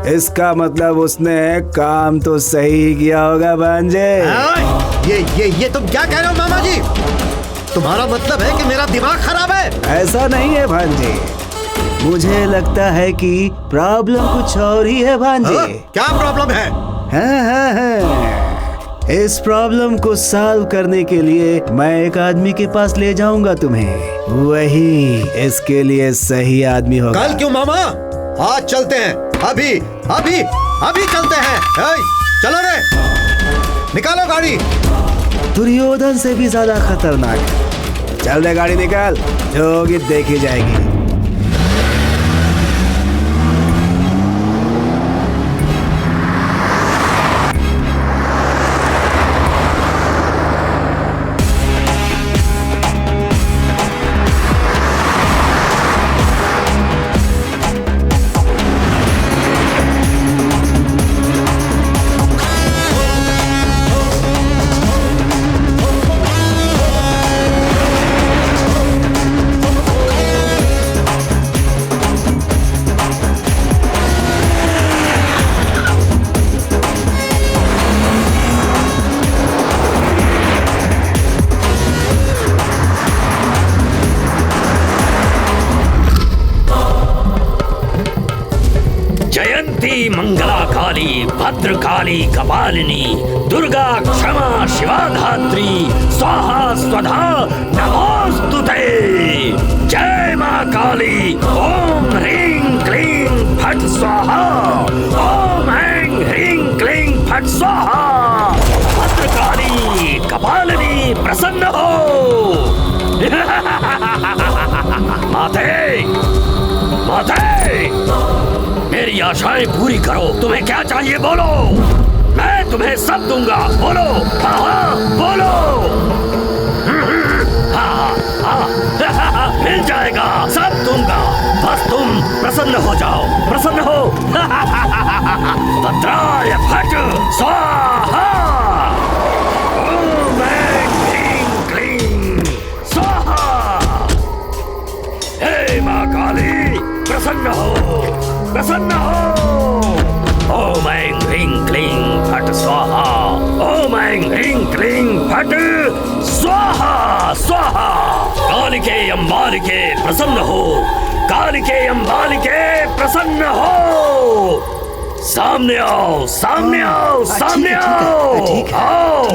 इसका मतलब उसने काम तो सही किया होगा भांजे। ये तुम क्या कह रहे हो मामा जी? तुम्हारा मतलब है कि मेरा दिमाग खराब है? ऐसा नहीं है भांजे, मुझे लगता है कि प्रॉब्लम कुछ और ही है भांजे। क्या प्रॉब्लम है? हाँ। इस प्रॉब्लम को सॉल्व करने के लिए मैं एक आदमी के पास ले जाऊंगा तुम्हें। वही इसके लिए सही आदमी होगा। कल क्यों मामा? आज चलते हैं। अभी अभी अभी चलते हैं। चलो रे, निकालो गाड़ी। दुर्योधन से भी ज्यादा खतरनाक है। चल रे, गाड़ी निकाल, जो होगी देखी जाएगी। मंगला काली, भद्रकाली कपालिनी, दुर्गा क्षमा शिवा धात्री, स्वाहा स्वधा नमोस्तुते। जय मां काली। ओम ह्रीं क्लीं फट स्वाहा। ओम ऐं ह्रीं क्लीं फट स्वाहा। भद्रकाली कपालिनी प्रसन्न हो। माते माते, मेरी आशाएं पूरी करो। तुम्हें क्या चाहिए बोलो, मैं तुम्हें सब दूंगा। बोलो, हाँ बोलो। हाँ, मिल जाएगा, सब दूंगा। बस तुम प्रसन्न हो जाओ, प्रसन्न हो। भद्राय फट स्वाहा। ओम ऐं ह्रीं क्लीं स्वाहा। हे मां काली, प्रसन्न हो, प्रसन्न हो। ओम ऐं ह्रीं क्लीं फट स्वाहा। ओम ऐं ह्रीं क्लीं फट स्वाहा स्वाहा। कालिके अम्बालिके प्रसन्न हो। कालिके अम्बालिके प्रसन्न हो। सामने आओ, सामने आओ, सामने आओ। आओ।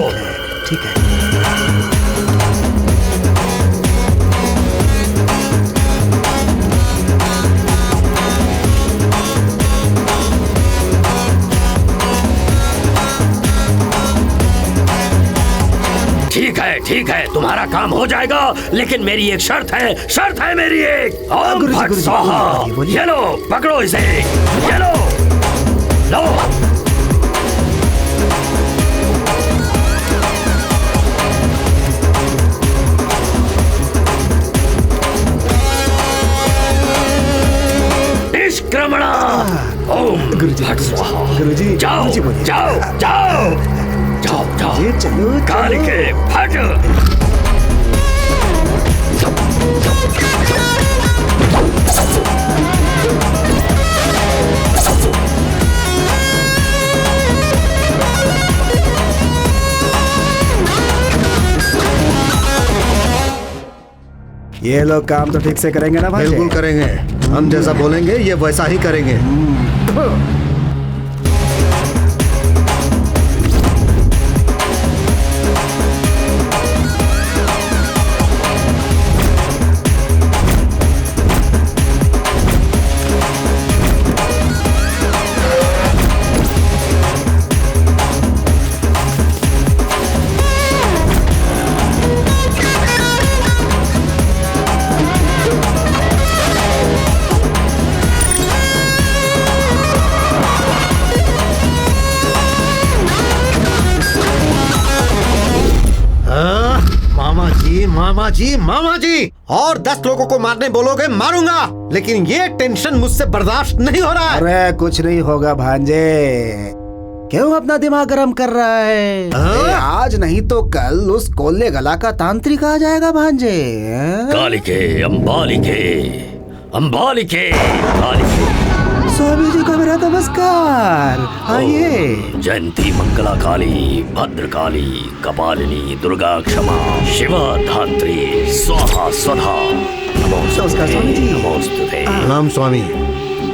ठीक है। ठीक है, तुम्हारा काम हो जाएगा, लेकिन मेरी एक शर्त है मेरी एक। ओम फट स्वाहा। ये लो, पकड़ो इसे, ये लो, लो। निष्क्रमणा। ओम फट स्वाहा। गुरुजी, जाओ जाओ जाओ जाओ जाओ। चलो, कालिके फट। ये लोग काम तो ठीक से करेंगे ना भाई? बिल्कुल करेंगे। हम जैसा बोलेंगे ये वैसा ही करेंगे। मामा जी, और 10 लोगों को मारने बोलोगे मारूंगा, लेकिन ये टेंशन मुझसे बर्दाश्त नहीं हो रहा है। अरे कुछ नहीं होगा भांजे, क्यों अपना दिमाग गर्म कर रहा है? आज नहीं तो कल उस कोल्ले गला का तांत्रिक आ जाएगा भांजे। कालिके अंबालिके अंबालिके कालिके। स्वामी जी को मेरा नमस्कार, आइए। जयंती मंगला काली, भद्रकाली, कपालिनी, दुर्गा क्षमा, शिवा धात्री, स्वाहा स्वधा। नमस्कार स्वामी जी। नमोस्तुते। प्रणाम स्वामी।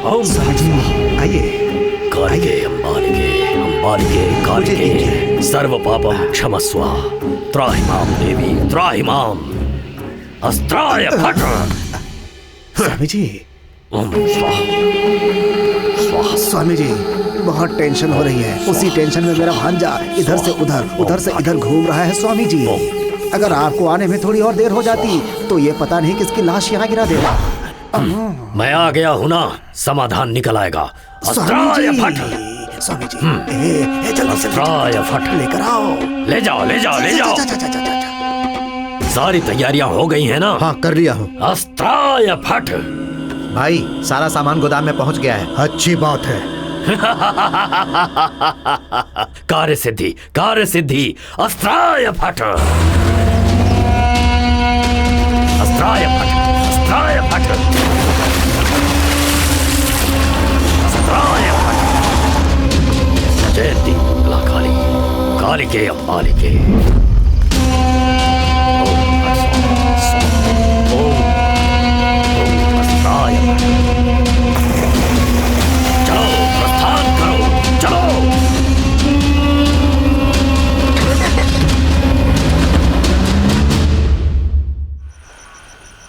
ओम स्वामी जी आइए। कालिके अंबालिके अंबालिके कालिके, सर्व पापम क्षमस्व, त्राहि मां देवी त्राहि मां, अस्त्राय फट। स्वामी जी। ओम स्वाहा। स्वामी जी बहुत टेंशन हो रही है, उसी टेंशन में मेरा भांजा इधर से इधर घूम रहा है स्वामी जी। अगर आपको आने में थोड़ी और देर हो जाती तो ये पता नहीं किसकी लाश यहाँ गिरा देगा। मैं आ गया हूँ ना, समाधान निकल आएगा। अस्त्राय फट। स्वामी जी जल्दी अस्त्राय फट। लेकर आओ। ले जाओ ले जाओ ले जाओ। सारी तैयारियां हो गई है ना? हाँ कर लिया हूँ। अस्त्राय फट। भाई सारा सामान गोदाम में पहुंच गया है। अच्छी बात है। कार्य सिद्धि कार्य सिद्धि। अस्त्राय फट। अस्त्राय फट। अस्त्राय फट। अस्त्राय फट। जयंती मंगला काली, कालिके अंबालिके। चलो प्रस्थान करो, चलो।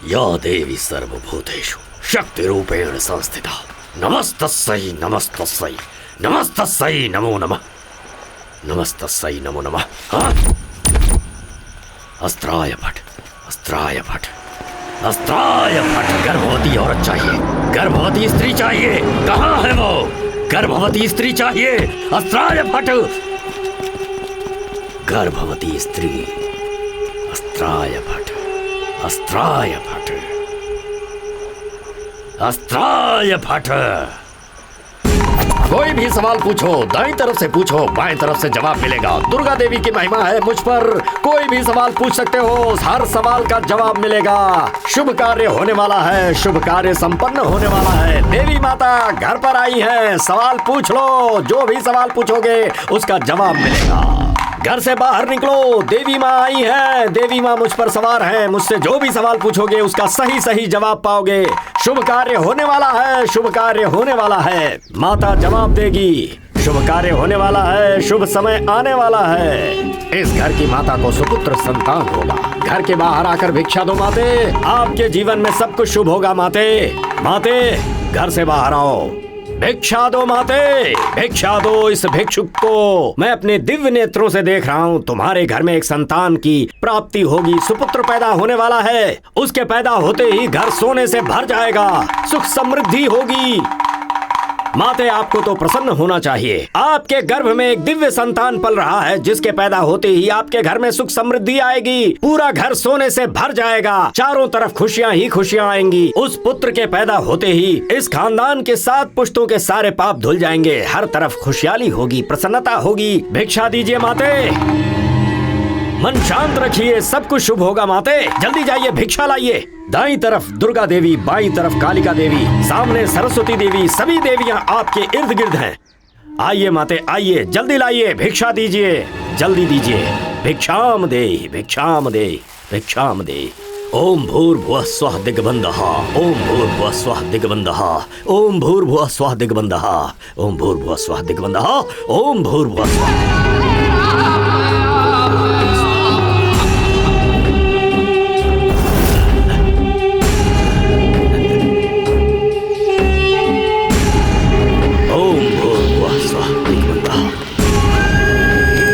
या देवी सर्वभूतेषु शक्ति रूपेण संस्थिता, नमस्तस्यै नमस्तस्यै नमस्तस्यै नमो नमः, नमस्तस्यै नमो नमः। हाँ? अस्त्राय फट। अस्त्राय फट। अस्त्राय फट। गर्भवती औरत चाहिए, गर्भवती स्त्री चाहिए। कहाँ है वो? गर्भवती स्त्री चाहिए। अस्त्राय फट। गर्भवती स्त्री। अस्त्राय फट। अस्त्राय फट। अस्त्राय फट। कोई भी सवाल पूछो, दाईं तरफ से पूछो, बाएं तरफ से जवाब मिलेगा। दुर्गा देवी की महिमा है मुझ पर, कोई भी सवाल पूछ सकते हो, हर सवाल का जवाब मिलेगा। शुभ कार्य होने वाला है, शुभ कार्य संपन्न होने वाला है। देवी माता घर पर आई है, सवाल पूछ लो, जो भी सवाल पूछोगे उसका जवाब मिलेगा। घर से बाहर निकलो, देवी माँ आई है, देवी माँ मुझ पर सवार है, मुझसे जो भी सवाल पूछोगे उसका सही सही जवाब पाओगे। शुभ कार्य होने वाला है, शुभ कार्य होने वाला है, माता जवाब देगी। शुभ कार्य होने वाला है, शुभ समय आने वाला है। इस घर की माता को सुपुत्र संतान होगा। घर के बाहर आकर भिक्षा दो माते, आपके जीवन में सब कुछ शुभ होगा माते। माते घर से बाहर आओ, भिक्षा दो माते, भिक्षा दो। इस भिक्षुक को मैं अपने दिव्य नेत्रों से देख रहा हूँ। तुम्हारे घर में एक संतान की प्राप्ति होगी, सुपुत्र पैदा होने वाला है। उसके पैदा होते ही घर सोने से भर जाएगा, सुख समृद्धि होगी। माते आपको तो प्रसन्न होना चाहिए। आपके गर्भ में एक दिव्य संतान पल रहा है, जिसके पैदा होते ही आपके घर में सुख समृद्धि आएगी, पूरा घर सोने से भर जाएगा, चारों तरफ खुशियां ही खुशियां आएंगी। उस पुत्र के पैदा होते ही इस खानदान के 7 पुश्तों के सारे पाप धुल जाएंगे, हर तरफ खुशहाली होगी, प्रसन्नता होगी। भिक्षा दीजिए माते, मन शांत रखिए, सब कुछ शुभ होगा माते। जल्दी जाइए, भिक्षा लाइए। दाईं तरफ दुर्गा देवी, बाईं तरफ कालिका देवी, सामने सरस्वती देवी, सभी देवियां आपके इर्द गिर्द हैं। आइए माते, आइए, जल्दी लाइए, भिक्षा दीजिए, जल्दी दीजिए। भिक्षाम देहि, भिक्षाम देहि, भिक्षाम देहि। ओम भूर्भुवः स्वः दिग्बन्धः, ओम भूर्भुवः स्वः दिग्बन्धः, ओम भूर्भुवः स्वः दिग्बन्धः, ओम भूर्भुवः स्वः दिग्बन्धः, ओम भूर्भुवः स्वः।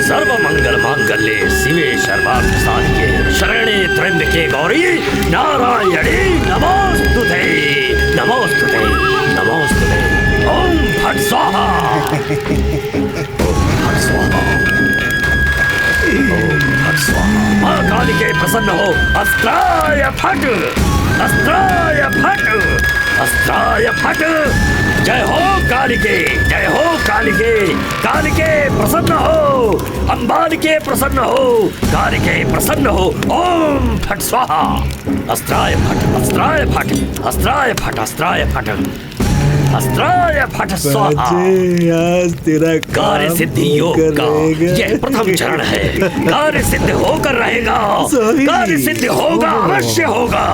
सर्वमंगल मांगल्ये शिवे सर्वार्थ साधिके शरणे त्र्यंबके गौरी नारायणी नमोस्तुते नमोस्तुते नमोस्तुते। ओम फट स्वाहा, ओम फट स्वाहा, ओम फट स्वाहा। माँ कालिके प्रसन्न हो। अस्त्राय फट, अस्त्राय फट, अस्त्राय फट। जय हो कालिके, जय हो कालिके। कालिके प्रसन्न हो, अंबालिके प्रसन्न हो, कालिके प्रसन्न हो। ओम फट स्वाहा। अस्त्राय फट, अस्त्राय फट, अस्त्राय फट, अस्त्राय फट, अस्त्राय फट स्वाहा। आज तेरा कार्य सिद्धि योग का यह प्रथम चरण है। कार्य सिद्ध होकर रहेगा, कार्य सिद्ध होगा, अवश्य होगा।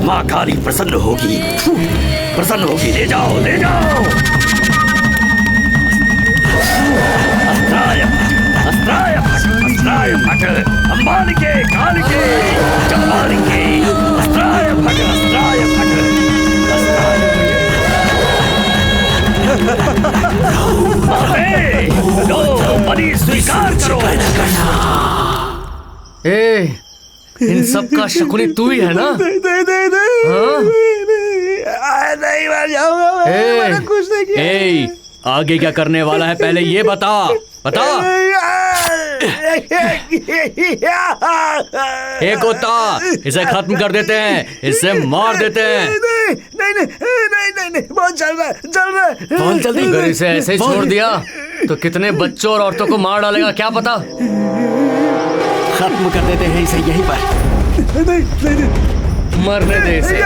माँ काली प्रसन्न होगी, प्रसन्न होगी। ले जाओ, ले जाओ। अस्त्राय फट, अस्त्राय फट, अस्त्राय फट। अंबालिके कालिके चंबालिके। अस्त्राय फट, अस्त्राय फट, अस्त्राय फट। लो, बलि स्वीकार करो। इन सब का शकुनी तू ही है ना? मैंने कुछ नहीं किया। आगे क्या करने वाला है पहले ये बता, बता। एक होता, इसे खत्म कर देते हैं, इसे मार देते हैं। नहीं, बहुत चल रहा है, चल रहा है। बहुत जल्दी। अगर इसे ऐसे ही छोड़ दिया तो कितने बच्चों और औरतों को मार डालेगा क्या पता। खत्म कर देते हैं इसे यहीं पर। मरने दे इसे।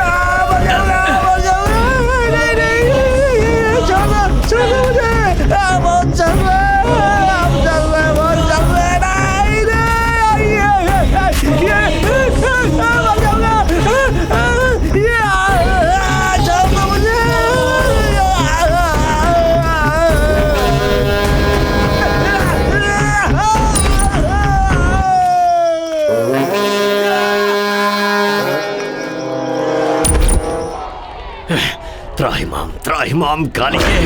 त्राहिमाम कालिके।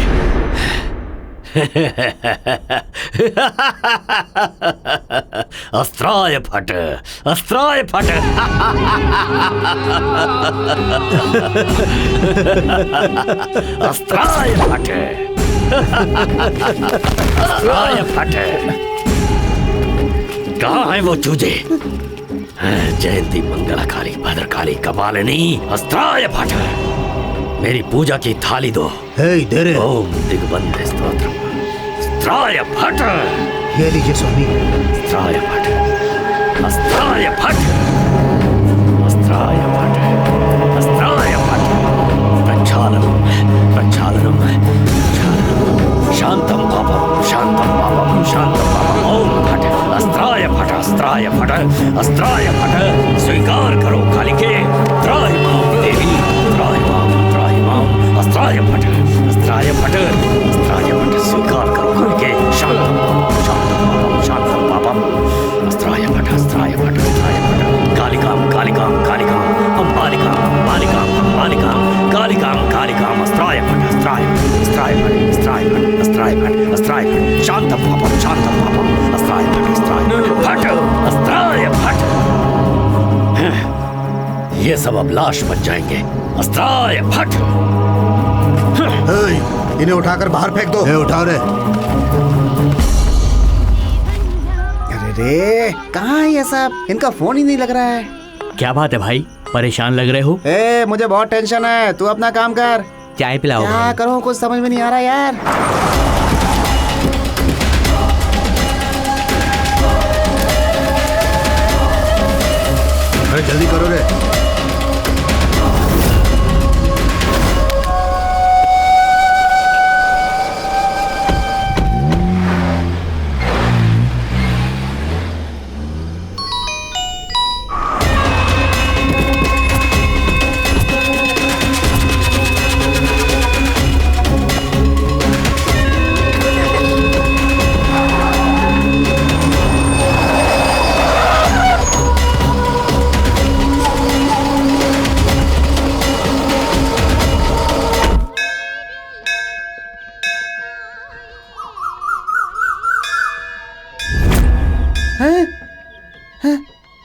अस्त्राय फट, अस्त्राय फट। अस्त्राय फट, अस्त्राय फट। कहाँ है वो चूजे? जयंती मंगलकाली भद्रकाली कपालिनी। अस्त्राय फट। मेरी पूजा की थाली दो। दे रहे। ओम दिग्बंध स्तोत्र। अस्त्राय फट। ये लीजिए स्वामी। अस्त्राय फट, अस्त्राय फट, अस्त्राय फट, अस्त्राय फट। प्रक्षालनम, प्रक्षालनम, प्रक्षालनम। शांतम पापम, शांतम पापम, शांतम पापम। ओम फट, अस्त्राय फट, अस्त्राय फट, अस्त्राय फट। स्वीकार करो कालिके। त्राहिमाम देवी, त्राहिमाम, त्राहिमाम। अस्त्राय फट, अस्त्राय फट, अस्त्राय फट। स्वीकार करो कालिके। शांतम पापम, शांतम पापम, शांतम पापम। अस्त्राय फट, अस्त्राय फट, अस्त्राय फट। कालिकाम, कालिकाम, कालिकाम। अंबालिकाम, अंबालिकाम, अंबालिकाम। कालिकाम, कालिकाम। अस्त्राय फट, अस्त्राय फट, अस्त्राय फट, अस्त्राय फट, अस्त्राय फट, अस्त्राय फट। शांतम पापम, शांतम पापम। अस्त्राय फट, अस्त्राय फट, अस्त्राय फट। ये सब अब लाश बन जाएंगे। अस्त्राय फट। इन्हें उठाकर बाहर फेंक दो। उठाओ रे। अरे रे, कहाँ है ये सब? इनका फोन ही नहीं लग रहा है। क्या बात है भाई, परेशान लग रहे हो? मुझे बहुत टेंशन है। तू अपना काम कर। चाय पिलाओ। क्या करूँ, कुछ समझ में नहीं आ रहा यार। अरे जल्दी करो रे।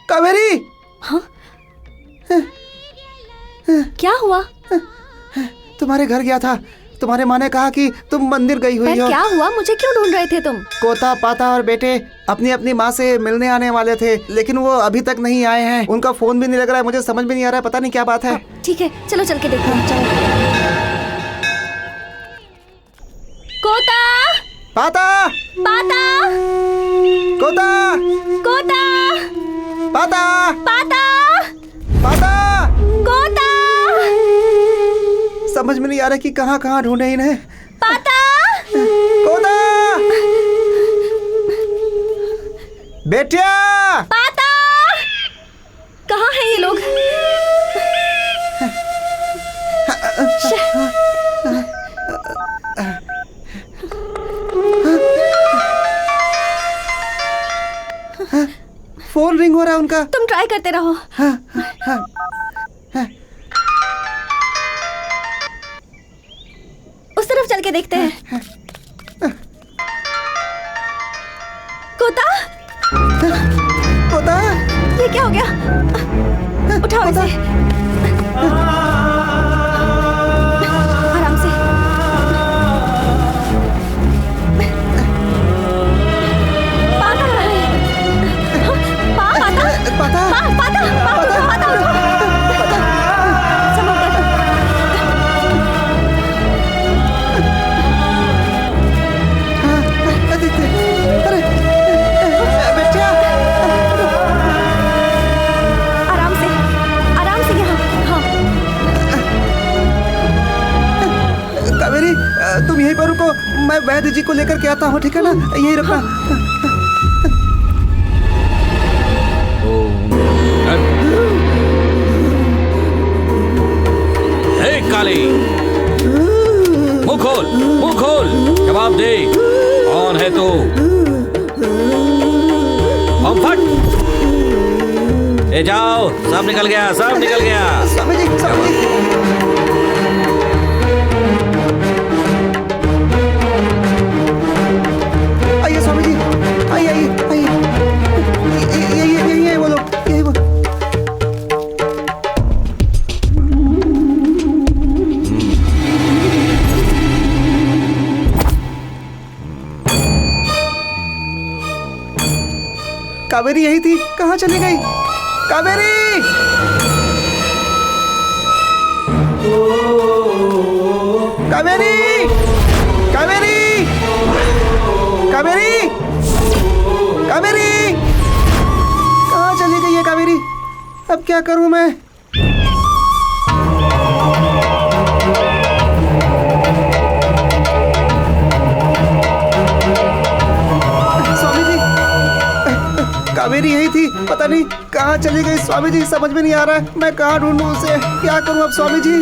कावेरी। क्या हुआ? तुम्हारे घर गया था, तुम्हारे माँ ने कहा कि तुम मंदिर गई हुई हो। क्या हुआ? मुझे क्यों ढूंढ रहे थे तुम? कोता, पाता और बेटे अपनी अपनी माँ से मिलने आने वाले थे, लेकिन वो अभी तक नहीं आए हैं। उनका फोन भी नहीं लग रहा है, मुझे समझ में नहीं आ रहा है, पता नहीं क्या बात है। ठीक है, चलो चल के देखते हैं। चलो। कोता, पाता, पाता, कोता, कोता, पाता, पाता, पाता। कोता। समझ में नहीं आ रहा कि कहाँ कहाँ ढूंढे इन्हें। पाता, कोता, बेटिया, पाता। कहाँ हैं ये लोग? फोन रिंग हो रहा है उनका। तुम ट्राई करते रहो। उस तरफ चल के देखते हैं। कोता, कोता, ये क्या हो गया? उठाओ इसे। आराम से। पाता कहाँ है? पाता, पाता, पाता, पाता, पाता, संभल कर। आराम से यहाँ। हाँ। कावेरी, तुम यहीं पर रुको, मैं वैद्य जी को लेकर के आता हूँ, ठीक है ना? यहीं रुकना। हे काली, मुंह खोल, मुंह खोल, जवाब दे, कौन है तू? फट। ए जाओ, सब निकल गया, सब निकल गया। स्वामी जी, स्वामी जी। आइए स्वामी जी, आइए आइए आइए। यही वो लोग, यही वो। कावेरी यही थी, कहाँ चली गई? कावेरी! कावेरी! कावेरी! कावेरी! कावेरी! कहाँ चली गई है कावेरी? अब क्या करूं मैं? स्वामी जी, कावेरी यही थी, पता नहीं कहाँ चली गई। स्वामी जी, समझ में नहीं आ रहा है, मैं कहाँ ढूंढूं उसे? क्या करूं अब स्वामी जी?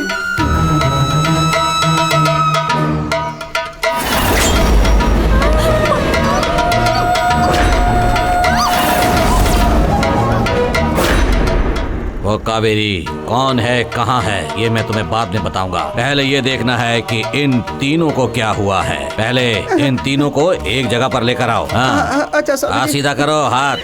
वो कावेरी कौन है, कहाँ है, ये मैं तुम्हें बाद में बताऊंगा। पहले ये देखना है कि इन तीनों को क्या हुआ है। पहले इन तीनों को एक जगह पर लेकर आओ। हाँ, अच्छा स्वामी जी। सीधा करो हाथ।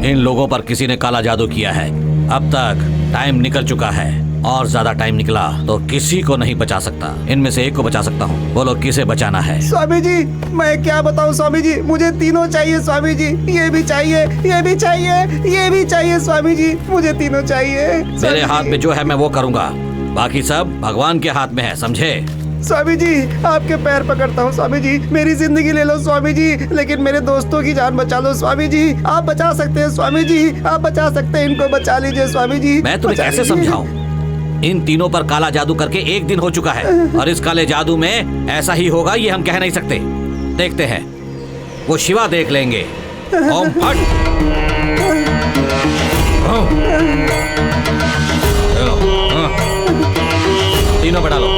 इन लोगों पर किसी ने काला जादू किया है। अब तक टाइम निकल चुका है और ज्यादा टाइम निकला तो किसी को नहीं बचा सकता। इनमें से एक को बचा सकता हूँ, बोलो किसे बचाना है? स्वामी जी, मैं क्या बताऊँ स्वामी जी, मुझे तीनों चाहिए स्वामी जी। ये भी चाहिए, ये भी चाहिए, ये भी चाहिए स्वामी जी, मुझे तीनों चाहिए। मेरे हाथ में जो है मैं वो करूँगा, बाकी सब भगवान के हाथ में है, समझे? स्वामी जी, आपके पैर पकड़ता हूँ स्वामी जी, मेरी जिंदगी ले लो स्वामी जी, लेकिन मेरे दोस्तों की जान बचा लो स्वामी जी। आप बचा सकते हैं स्वामी जी, आप बचा सकते हैं, इनको बचा लीजिए स्वामी जी। मैं तुम्हें कैसे समझाऊं? इन तीनों पर काला जादू करके एक दिन हो चुका है और इस काले जादू में ऐसा ही होगा ये हम कह नहीं सकते। देखते हैं, वो शिवा देख लेंगे। ओम फट। तीनों बढ़ा लो।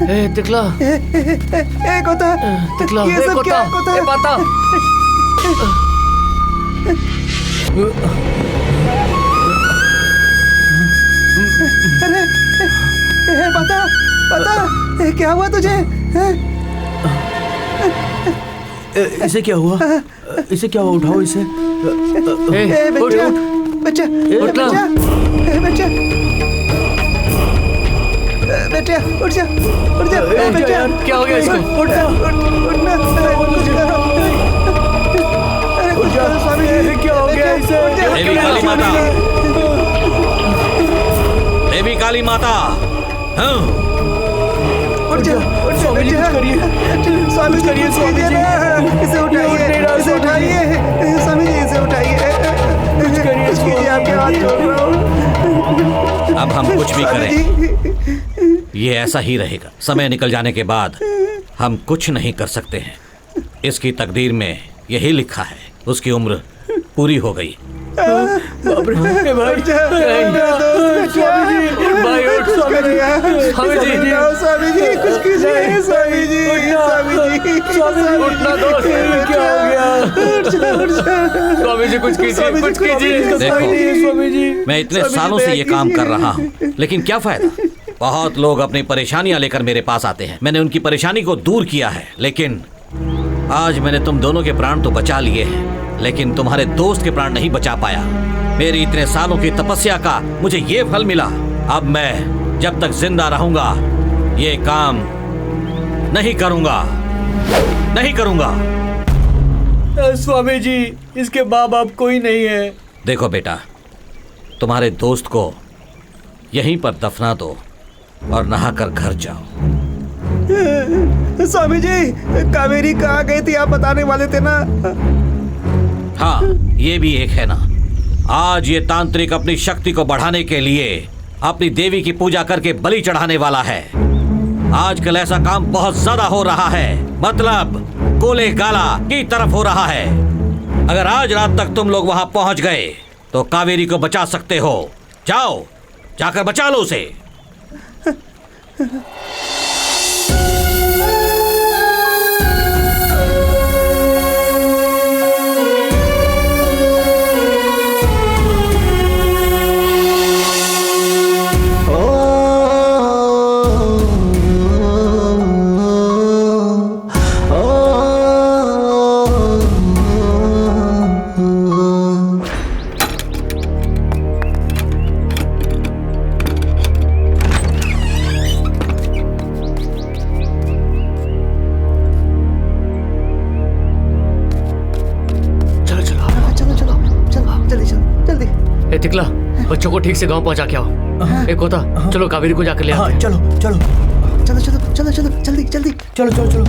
ए तिकला कोता तिकला ये सब क्या कोता ए पाता अरे पता क्या हुआ तुझे? इसे क्या हुआ? इसे क्या हुआ? उठाओ इसे। बच्चा बच्चा उठ लो। बच्चा बेटा उठ जा बेटा। क्या हो गया इसको? उठना उठ जा स्वामी जी। क्या हो गया इसे? देवी काली माता, देवी काली माता। हाँ उठ जा स्वामी जी, स्वामी जी इसे उठाइए स्वामी जी, इसे उठाइए। आपके हाथ जोड़ रहा हूँ। अब हम कुछ भी करें ये ऐसा ही रहेगा। समय निकल जाने के बाद हम कुछ नहीं कर सकते हैं। इसकी तकदीर में यही लिखा है। उसकी उम्र पूरी हो गई। भाई उठ स्वामी जी स्वामी जी कुछ कीजिए स्वामी जी। उठना दोस्त, क्या हो गया? स्वामी जी कुछ कीजिए, कुछ कीजिए। देखो मैं इतने सालों से ये काम कर रहा हूँ, लेकिन क्या फायदा? बहुत लोग अपनी परेशानियां लेकर मेरे पास आते हैं। मैंने उनकी परेशानी को दूर किया है, लेकिन आज मैंने तुम दोनों के प्राण तो बचा लिए हैं, लेकिन तुम्हारे दोस्त के प्राण नहीं बचा पाया। मेरी इतने सालों की तपस्या का मुझे ये फल मिला। अब मैं जब तक जिंदा रहूंगा ये काम नहीं करूंगा, नहीं करूंगा। स्वामी जी इसके माँ बाप कोई नहीं है। देखो बेटा, तुम्हारे दोस्त को यहीं पर दफना दो और नहाकर घर जाओ। स्वामी जी कावेरी कहाँ गई थी? आप बताने वाले थे ना। हाँ ये भी एक है ना। आज ये तांत्रिक अपनी शक्ति को बढ़ाने के लिए अपनी देवी की पूजा करके बलि चढ़ाने वाला है। आजकल ऐसा काम बहुत ज्यादा हो रहा है, मतलब कोले गाला की तरफ हो रहा है। अगर आज रात तक तुम लोग वहां पहुंच गए तो कावेरी को बचा सकते हो। जाओ जाकर बचा लो उसे। तिकला बच्चों को ठीक से गांव पहुंचा के आओ। एक होता चलो कावेरी को जाकर ले आते हैं। चलो चलो चलो चलो चलो चलो जल्दी जल्दी चलो चलो चलो।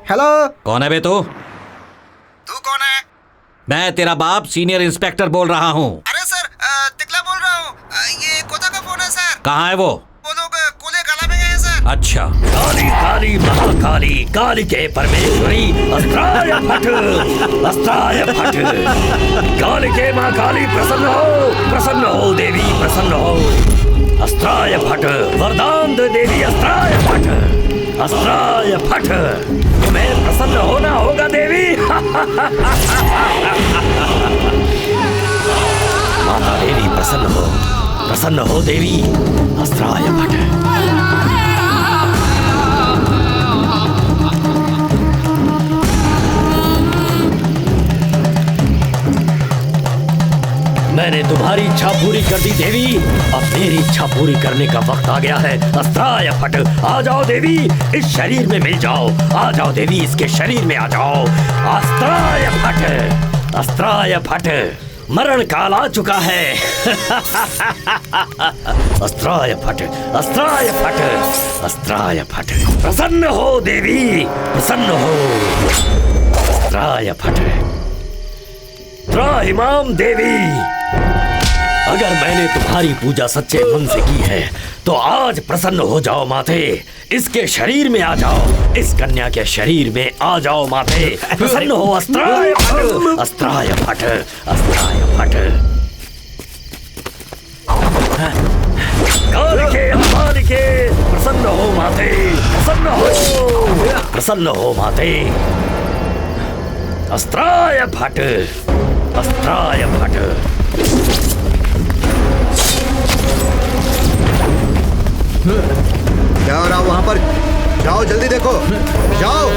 हेलो कौन है बे तू? तू कौन है? मैं तेरा बाप सीनियर इंस्पेक्टर बोल रहा हूँ। अरे सर तिकला बोल रहा हूँ। ये कोता का फोन है सर। कहाँ है वो लोग कोले गाला में गए हैं सर। अच्छा। काली काली महाकाली काली के परमेश्वरी अस्त्राय फट, अस्त्राय फट। काली के महाकाली प्रसन्न हो देवी, प्रसन्न हो। अस्त्राय फट, वरदान दे देवी। अस्त्राय फट, अस्त्राय फट। तुम्हें प्रसन्न होना होगा देवी। माता देवी प्रसन्न हो देवी। अस्त्राय फट। मैं मैंने तुम्हारी इच्छा पूरी कर दी देवी, अब मेरी इच्छा पूरी करने का वक्त आ गया है। अस्त्राय फट, आ जाओ देवी, इस शरीर में मिल जाओ। आ जाओ देवी, इसके शरीर में आ जाओ। अस्त्राय फट, अस्त्राय फट, मरण काल आ चुका है। अस्त्राय फट, अस्त्राय फट, अस्त्राय फट। प्रसन्न हो देवी, प्रसन्न हो। अस्त्राय फट, त्राहिमाम देवी, अगर मैंने तुम्हारी पूजा सच्चे मन से की है तो आज प्रसन्न हो जाओ माते। इसके शरीर में आ जाओ, इस कन्या के शरीर में आ जाओ माते। प्रसन्न हो। अस्त्राय फट, अस्त्राय फट, अस्त्राय फट। कालिके, कालिके, प्रसन्न हो माते, प्रसन्न हो, प्रसन्न हो माते। अस्त्राय फट, अस्त्राय फट। क्या हो रहा वहां पर? जाओ जल्दी देखो, जाओ।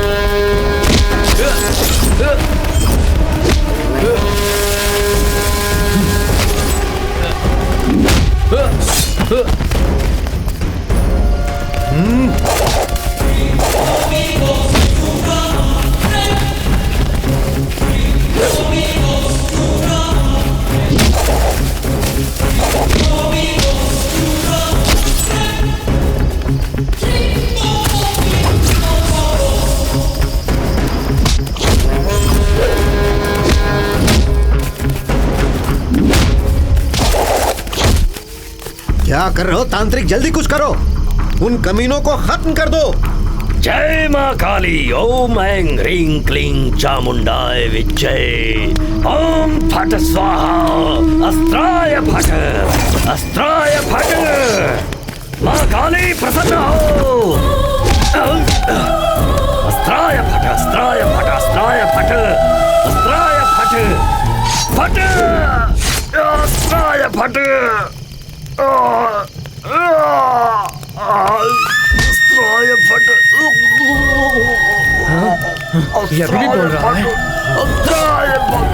क्या कर रहे हो तांत्रिक? जल्दी कुछ करो, उन कमीनों को खत्म कर दो। जय मां काली। ओम ऐं ह्रीं क्लीं चामुंडाय विच्चे। ओम फट स्वाहा। अस्त्राय फट, अस्त्राय फट। मां काली प्रसन्न हो। अस्त्राय फट, अस्त्राय फट, अस्त्राय फट, अस्त्राय फट, फट, अस्त्राय फट। अस्त्राय फट। ये अभी भी बोल रहा है। अस्त्राय फट।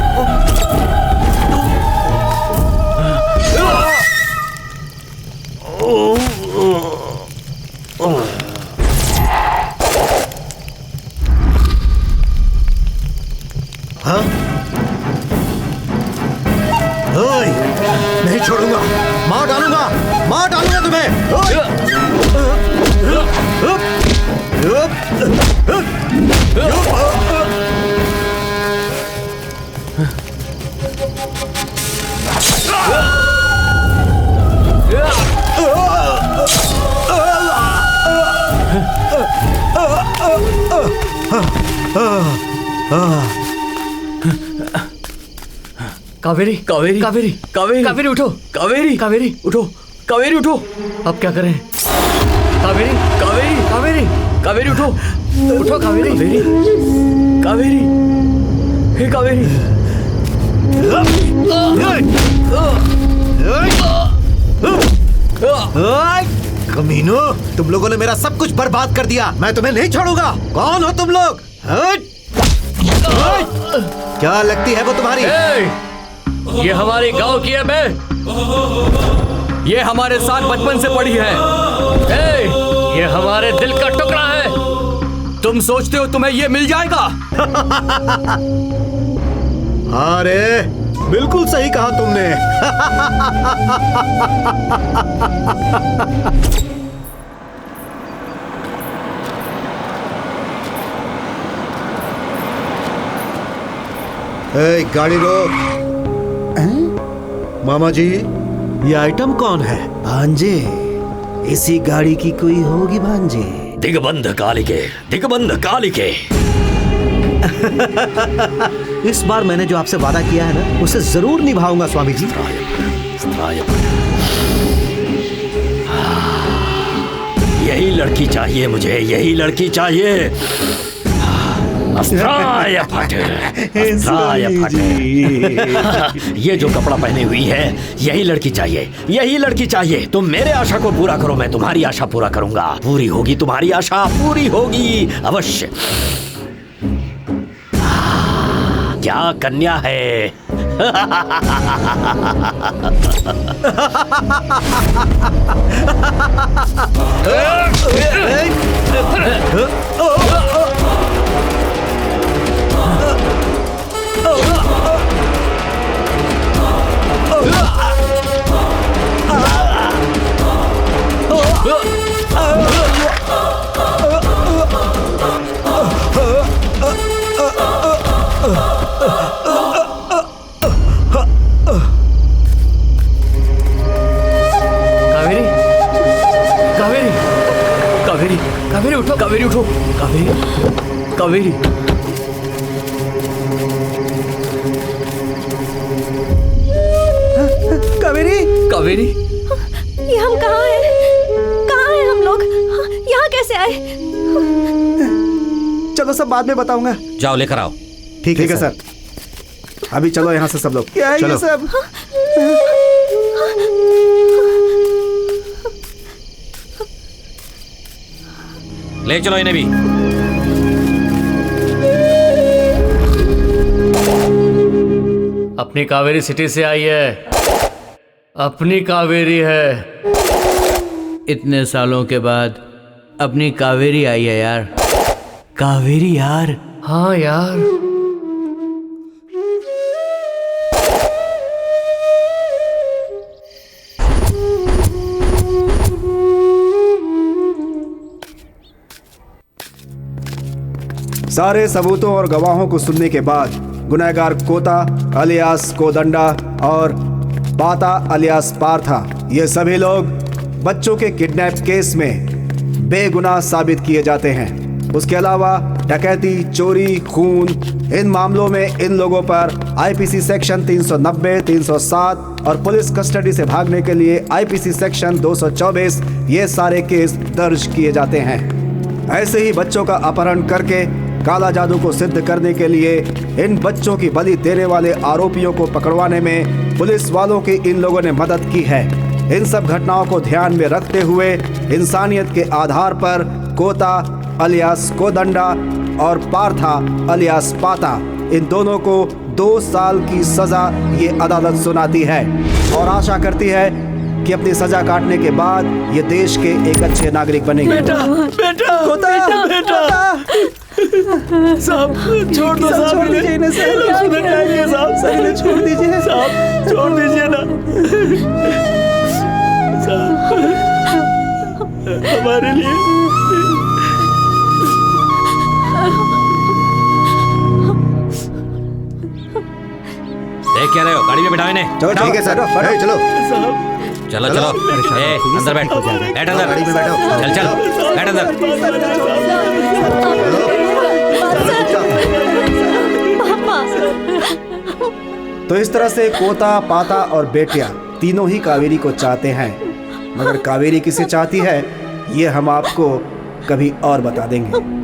हाँ? ओए, नहीं छोड़ूंगा, मार डालूंगा, मार डालूंगा तुम्हें। कावेरी, कावेरी, कावेरी, कावेरी, कावेरी उठो, कावेरी, कावेरी उठो, कावेरी उठो। अब क्या करें? कावेरी, कावेरी, कावेरी, कावेरी उठो, उठो कावेरी, कावेरी, हे कावेरी। कमीनो, तुम लोगों ने मेरा सब कुछ बर्बाद कर दिया। मैं तुम्हें नहीं छोड़ूंगा। कौन हो तुम लोग? क्या लगती है वो तुम्हारी? ये हमारी गांव की है बे। ये हमारे साथ बचपन से पड़ी है। ये हमारे दिल का टुकड़ा है। तुम सोचते हो तुम्हें ये मिल जाएगा? अरे बिल्कुल सही कहा तुमने। ए, गाड़ी रोक। मामा जी, ये आइटम कौन है? भांजे, इसी गाड़ी की कोई होगी भांजे। दिग्बंध कालिके, दिग्बंध कालिके। इस बार मैंने जो आपसे वादा किया है ना, उसे जरूर निभाऊंगा स्वामी जी। यही लड़की चाहिए मुझे, यही लड़की चाहिए। अस्त्राय फट, अस्त्राय फट। ये जो कपड़ा पहने हुई है, यही लड़की चाहिए, यही लड़की चाहिए। तुम मेरे आशा को पूरा करो, मैं तुम्हारी आशा पूरा करूंगा। पूरी होगी तुम्हारी आशा, पूरी होगी अवश्य। क्या कन्या है। कावेरी उठो, कावेरी उठो, कावेरी, कावेरी। कावेरी, कावेरी, ये हम कहाँ हैं? कहाँ हैं हम लोग? यहाँ कैसे आए? चलो सब बाद में बताऊंगा। जाओ लेकर आओ। ठीक है सर। अभी चलो यहाँ से सब लोग। क्या है ये सब? ले चलो इन्हें भी। अपनी कावेरी सिटी से आई है, अपनी कावेरी है। इतने सालों के बाद अपनी कावेरी आई है यार। कावेरी यार। हाँ यार। सारे सबूतों और गवाहों को सुनने के बाद गुनहगार कोता अलियास कोदंडा और पाता अलियास पार्था, ये सभी लोग बच्चों के किडनैप केस में बेगुनाह साबित किए जाते हैं। उसके अलावा डकैती, चोरी, खून, इन मामलों में इन लोगों पर आईपीसी सेक्शन 390, 307 और पुलिस कस्टडी से भागने के लिए आईपीसी सेक्शन 224 ये सारे केस दर्ज किए जाते हैं। ऐसे ही बच्चों का अपहरण करके काला जादू को सिद्ध करने के लिए इन बच्चों की बलि देने वाले आरोपियों को पकड़वाने में पुलिस वालों की इन लोगों ने मदद की है। इन सब घटनाओं को ध्यान में रखते हुए इंसानियत के आधार पर कोता अलियास कोदंडा और पार्था अलियास पाता, इन दोनों को 2 साल की सजा ये अदालत सुनाती है और आशा करती है कि अपनी सजा काटने के बाद ये देश के एक अच्छे नागरिक बनेंगे। बेटा, बेटा, कोता, बेटा, साहब छोड़ दो साहब, छोड़ दीजिए इन्हें साहब, इन्हें छोड़ दीजिए साहब, छोड़ दीजिए ना साहब, हमारे लिए। देख क्या रहे हो? गाड़ी में बिठाओ इन्हें। चलो ठीक है सर, चलो चलो चलो। अंदर बैठ, बैठ अंदर, गाड़ी में बैठो। चल चल बैठ अंदर। तो इस तरह से कोता, पाता और बेटिया तीनों ही कावेरी को चाहते हैं, मगर कावेरी किसे चाहती है ये हम आपको कभी और बता देंगे।